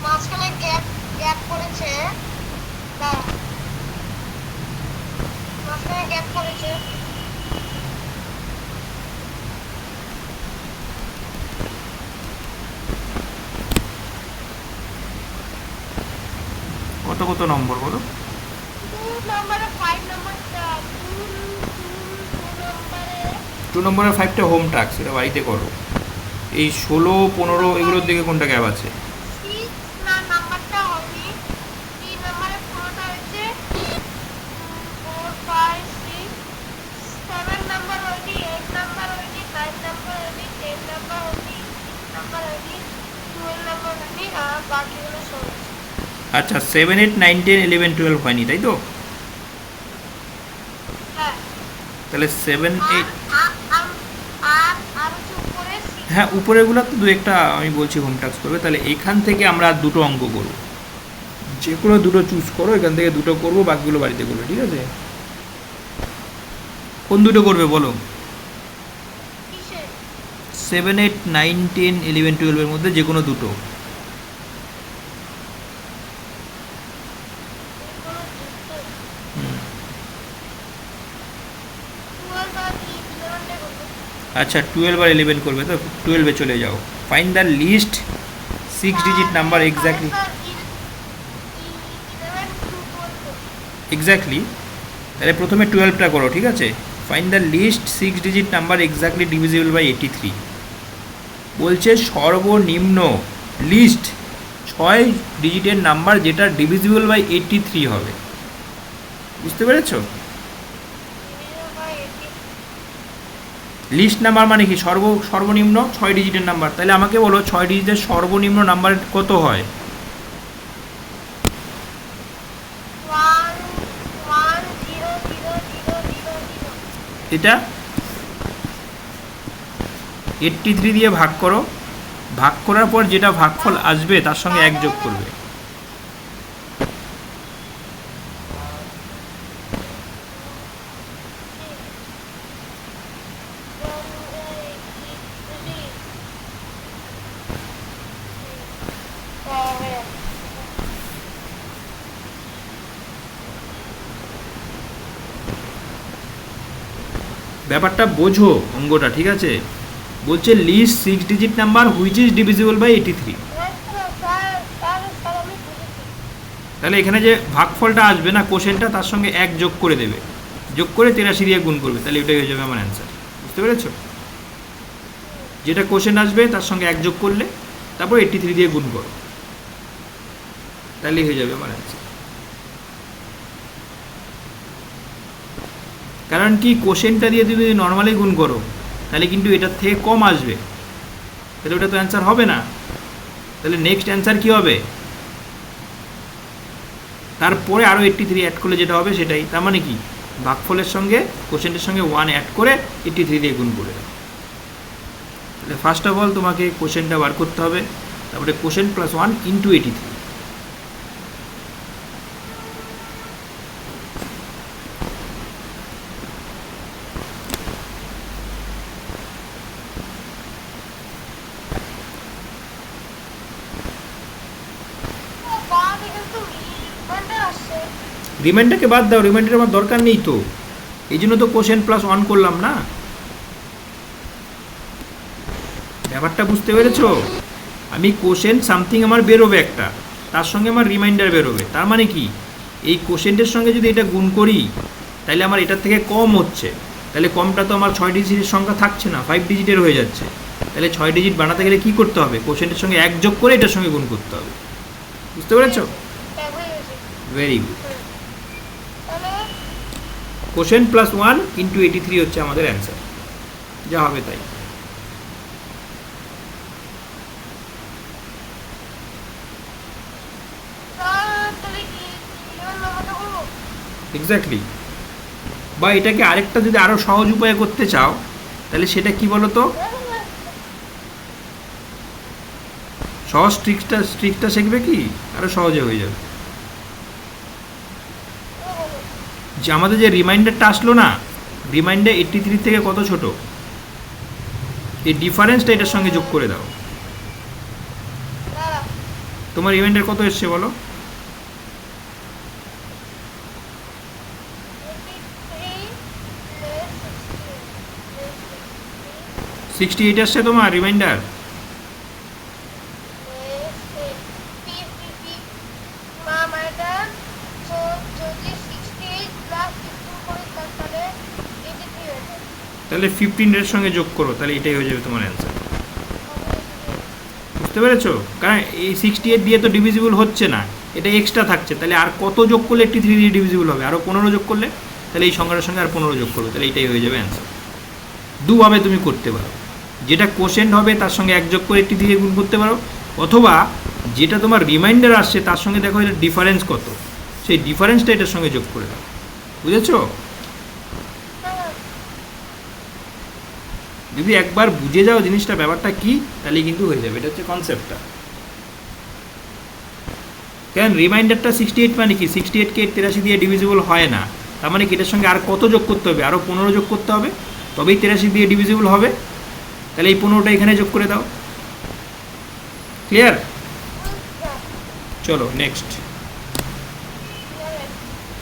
মাঝখানে গ্যাপ গ্যাপ পড়েছে, মাঝখানে গ্যাপ পড়েছে কত কত নম্বর বলো? 2 নম্বরে 5 নম্বর 2 নম্বরে 2 নম্বরের 5টা হোম টাস্ক, সেটা বাড়িতে করো। এই 16, 15 এগুলোর দিকে কোনটা গ্যাপ আছে? 6 না নাম্বারটা হয়নি। 3 নম্বরে পুরোটা হয়েছে 4 5 6 7 নাম্বার হয়নি, 8 নাম্বার হয়নি, 9 নাম্বার হয়নি, 10 নাম্বার হয়নি, 6 নাম্বার হয়নি, 12 নাম্বার হয়নি, আর বাকিগুলো সব হয়েছে। আচ্ছা, 7, 8, 9, 10, 11, 12 হয়নি, তাই তো? হ্যাঁ, তাহলে 7, 8, আর হচ্ছে উপরে 6 হ্যাঁ উপরেগুলো তো দু একটা আমি বলছি হোম টাস্ক করবে। তাহলে এখান থেকে আমরা আর দুটো অঙ্ক করব, যে কোনো দুটো চুজ করো, এখান থেকে দুটো করবো, বাকিগুলো বাড়িতে করবে, ঠিক আছে? কোন দুটো করবে বলো? কিসে 7, 8, 9, 10, 11, 12-এর মধ্যে যে কোনো দুটো। কোনো যুক্ত হুম। 12 আর 11 করবে। আচ্ছা, 12 আর 11 করবে তো? 12-এ চলে যাও। Find the least 6 digit number exactly. Exactly, তাহলে প্রথমে 12টা করো, ঠিক আছে? Find the least 6 digit number exactly divisible by 83। বলছে সর্বনিম্ন লিস্ট 6 ডিজিটের নাম্বার যেটা ডিভিজিবল বাই 83 হবে। বুঝতে পেরেছো? লিস্ট নাম্বার মানে কি? সর্বনিম্ন 6 ডিজিটের নাম্বার। তাহলে আমাকে বলো 6 ডিজিটের সর্বনিম্ন নাম্বার কত হয়? 1 1 0 0 0 0 0। এটা 83 দিয়ে ভাগ করো, ভাগ করার পর যেটা ভাগফল আসবে তার সঙ্গে 1 যোগ করবে। ব্যাপারটা বোঝো অঙ্কটা, ঠিক আছে? বলছে least 6 digit number which is divisible by 83। Sir আমি বুঝেছি। তাহলে এখানে যে ভাগফলটা আসবে না কোশেনটা, তার সঙ্গে 1 যোগ করে দেবে, যোগ করে 83 দিয়ে গুণ করবে, তাহলে এটাই হয়ে যাবে আমার অ্যান্সার। বুঝতে পেরেছো? যেটা কোশেন আসবে তার সঙ্গে 1 যোগ করলে তারপর 83 দিয়ে গুণ করো, তাহলেই হয়ে যাবে আমার অ্যান্সার। কারণ কি, কোশেনটা দিয়ে তুমি যদি নর্মালি গুণ করো তাহলে কিন্তু এটার থেকে কম আসবে, তাহলে ওটা তো অ্যান্সার হবে না। তাহলে নেক্সট অ্যান্সার কী হবে? তারপরে আরও 83 অ্যাড করলে যেটা হবে সেটাই। তার মানে কি, ভাগফলের সঙ্গে কোশেন্টের সঙ্গে 1 অ্যাড করে 83 দিয়ে গুণ করে দাও। তাহলে ফার্স্ট অফ অল তোমাকে কোশেন্টটা বার করতে হবে, তারপরে কোশেন্ট প্লাস 1 ইন্টু 83। বাদ এখানে তো রিমাইন্ডার আসছে। রিমাইন্ডারকে বাদ দাও, রিমাইন্ডার আমার দরকার নেই তো, এই জন্য তো কোশেন্ট প্লাস 1 করলাম না। ব্যাপারটা বুঝতে পেরেছো? আমি কোশেন্ট সামথিং আমার বেরোবে একটা, তার সঙ্গে আমার রিমাইন্ডার বেরোবে। তার মানে কি, এই কোশেন্টের সঙ্গে যদি এটা গুণ করি তাহলে আমার এটার থেকে কম হচ্ছে, তাহলে কমটা তো আমার 6 ডিজিটের সংখ্যা থাকছে না, 5 ডিজিটের হয়ে যাচ্ছে। তাহলে 6 ডিজিট বানাতে গেলে কী করতে হবে? কোশেন্টের সঙ্গে 1 যোগ করে এটার সঙ্গে গুণ করতে হবে। বুঝতে পেরেছো? হ্যাঁ, বুঝে গেছি। Very good. তাহলে কোশেন্ট প্লাস 1 ইন্টু 83 হচ্ছে আমাদের অ্যান্সার, যা হবে তাই। তাহলে কি 11 নাম্বারটা করবো? এক্স্যাক্টলি। বা এটাকে আরেকটা যদি আরও সহজ উপায়ে করতে চাও তাহলে সেটা কি বলো তো? সহজ ট্রিকটা শিখবে কি, আরও সহজে হয়ে যাবে। যে আমাদের যে রিমাইন্ডারটা আসলো না, রিমাইন্ডার 83 থেকে কত ছোট, এই ডিফারেন্সটা এটার সঙ্গে যোগ করে দাও। দাঁড়া, তোমার রিমাইন্ডার কত এসছে বলো? 68 আসছে তোমার রিমাইন্ডার। তাহলে 15 এর সঙ্গে যোগ করো, তাহলে এটাই হয়ে যাবে তোমার অ্যান্সার। বুঝতে পেরেছো? কারণ এই 68 দিয়ে তো ডিভিজিবল হচ্ছে না, এটা এক্সট্রা থাকছে, তাহলে আর কত যোগ করলে 83 দিয়ে ডিভিজিবল হবে? আরও 15 যোগ করলে, তাহলে এই সংখ্যাটার সঙ্গে আর 15 যোগ করো, তাহলে এটাই হয়ে যাবে অ্যান্সার। দুভাবে তুমি করতে পারো, যেটা কোশেন্ট হবে তার সঙ্গে 1 যোগ করে 83 দিয়ে গুণ করতে পারো, অথবা যেটা তোমার রিমাইন্ডার আসছে তার সঙ্গে দেখো এটা ডিফারেন্স কত, সেই ডিফারেন্সটা এটার সঙ্গে যোগ করে দাও। বুঝেছো? যদি একবার বুঝে যাও জিনিসটা ব্যাপারটা কি, তাহলে কিন্তু হয়ে যাবে। এটা হচ্ছে কনসেপ্টটা। কেন রিমাইন্ডারটা 68 মানে কি, 68কে 83 দিয়ে ডিভিজিবল হয় না, তার মানে কি এটার সঙ্গে আর কত যোগ করতে হবে? আরও 15 যোগ করতে হবে, তবেই 83 দিয়ে ডিভিজিবল হবে। তাহলে এই 15টা এখানে যোগ করে দাও। ক্লিয়ার? চলো নেক্সট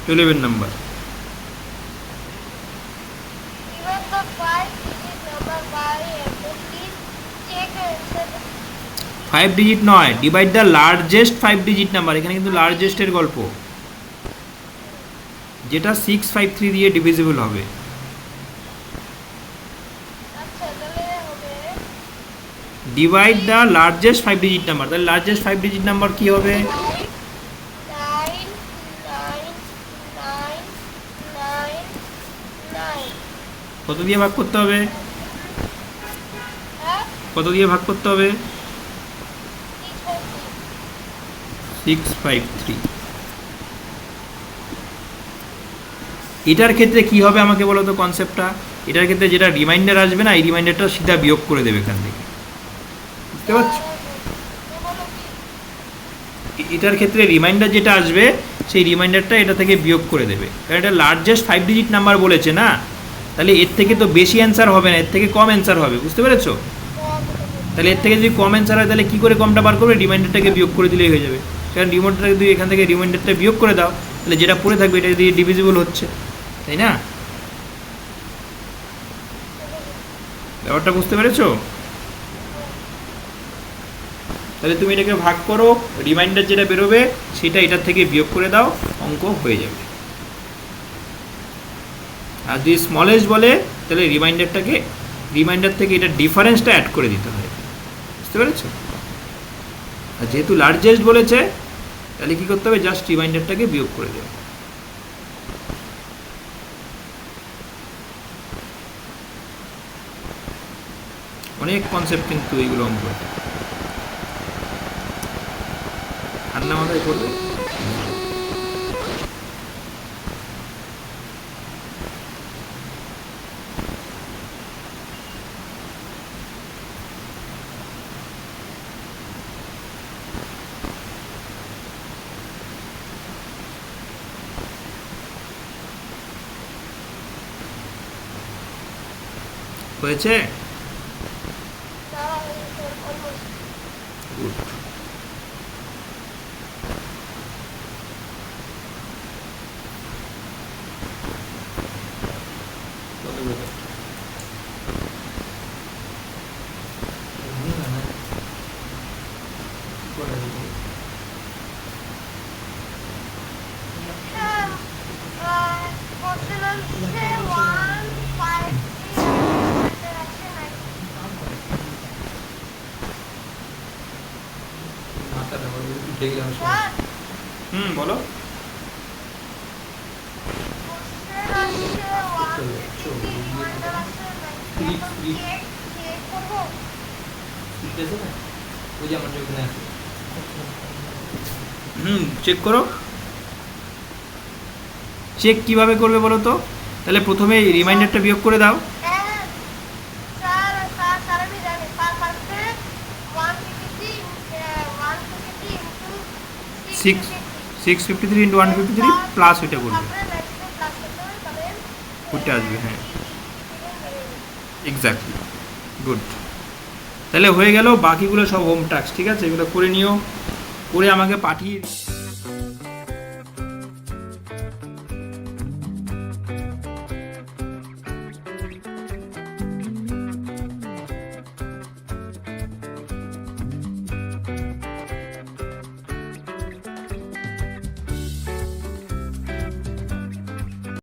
11 নাম্বার। 5 ডিজিট নয়, divide the largest 5 digit number. এখানে কিন্তু লার্জেস্টের গল্প, যেটা 653 দিয়ে ডিভিজিবল হবে। Divide the largest 5 digit number, তাহলে লার্জেস্ট 5 ডিজিট নাম্বার কি হবে? 99999। কত দিয়ে ভাগ করতে হবে? কত দিয়ে ভাগ করতে হবে? 653। এটার ক্ষেত্রে কি হবে আমাকে বলো তো কনসেপ্টটা? এটার ক্ষেত্রে যেটা রিমাইন্ডার আসবে না, এই রিমাইন্ডারটা সিধা বিয়োগ করে দেবে এখান থেকে। বুঝতে পারছো? এটার ক্ষেত্রে রিমাইন্ডার যেটা আসবে সেই রিমাইন্ডারটা এটা থেকে বিয়োগ করে দেবে, কারণ এটা লার্জেস্ট 5 ডিজিট নাম্বার বলেছে না, তাহলে এর থেকে তো বেশি অ্যান্সার হবে না, এর থেকে কম অ্যান্সার হবে। বুঝতে পেরেছো? তাহলে এর থেকে যদি কম অ্যান্সার হয় তাহলে কী করে কমটা বার করবে? রিমাইন্ডারটাকে বিয়োগ করে দিলেই হয়ে যাবে। কারণ রিমাইন্ডারটাকে যদি এখান থেকে রিমাইন্ডারটা বিয়োগ করে দাও তাহলে যেটা পড়ে থাকবে এটা দিয়ে ডিভিজিবল হচ্ছে, তাই না? ব্যাপারটা বুঝতে পেরেছো? তাহলে তুমি এটাকে ভাগ করো, রিমাইন্ডার যেটা বেরোবে সেটা এটার থেকে বিয়োগ করে দাও, অঙ্ক হয়ে যাবে। আর যদি স্মলেস্ট বলে তাহলে রিমাইন্ডার থেকে এটা ডিফারেন্সটা অ্যাড করে দিতে হয়, বুঝতে পেরেছো? আর যেহেতু লার্জেস্ট বলেছে তাহলে কি করতে হবে, জাস্ট রিমাইন্ডারটাকে বিয়োগ করে দেবে। অনেক কনসেপ্ট কিন্তু এইগুলো অঙ্ক ঠান্ডা মাথায় করবে। হয়েছে? Good. বলো। চেক করো। চেক কিভাবে করবে বলো তো? তাহলে প্রথমে রিমাইন্ডারটা বিয়োগ করে দাও। 653 ইন্টু 153 প্লাস ওইটা করবে, ওইটা আসবে। হ্যাঁ, এক্স্যাক্টলি, গুড। তাহলে হয়ে গেল, বাকিগুলো সব হোম টাস্ক, ঠিক আছে? এগুলো করে নিও, করে আমাকে পাঠিয়ে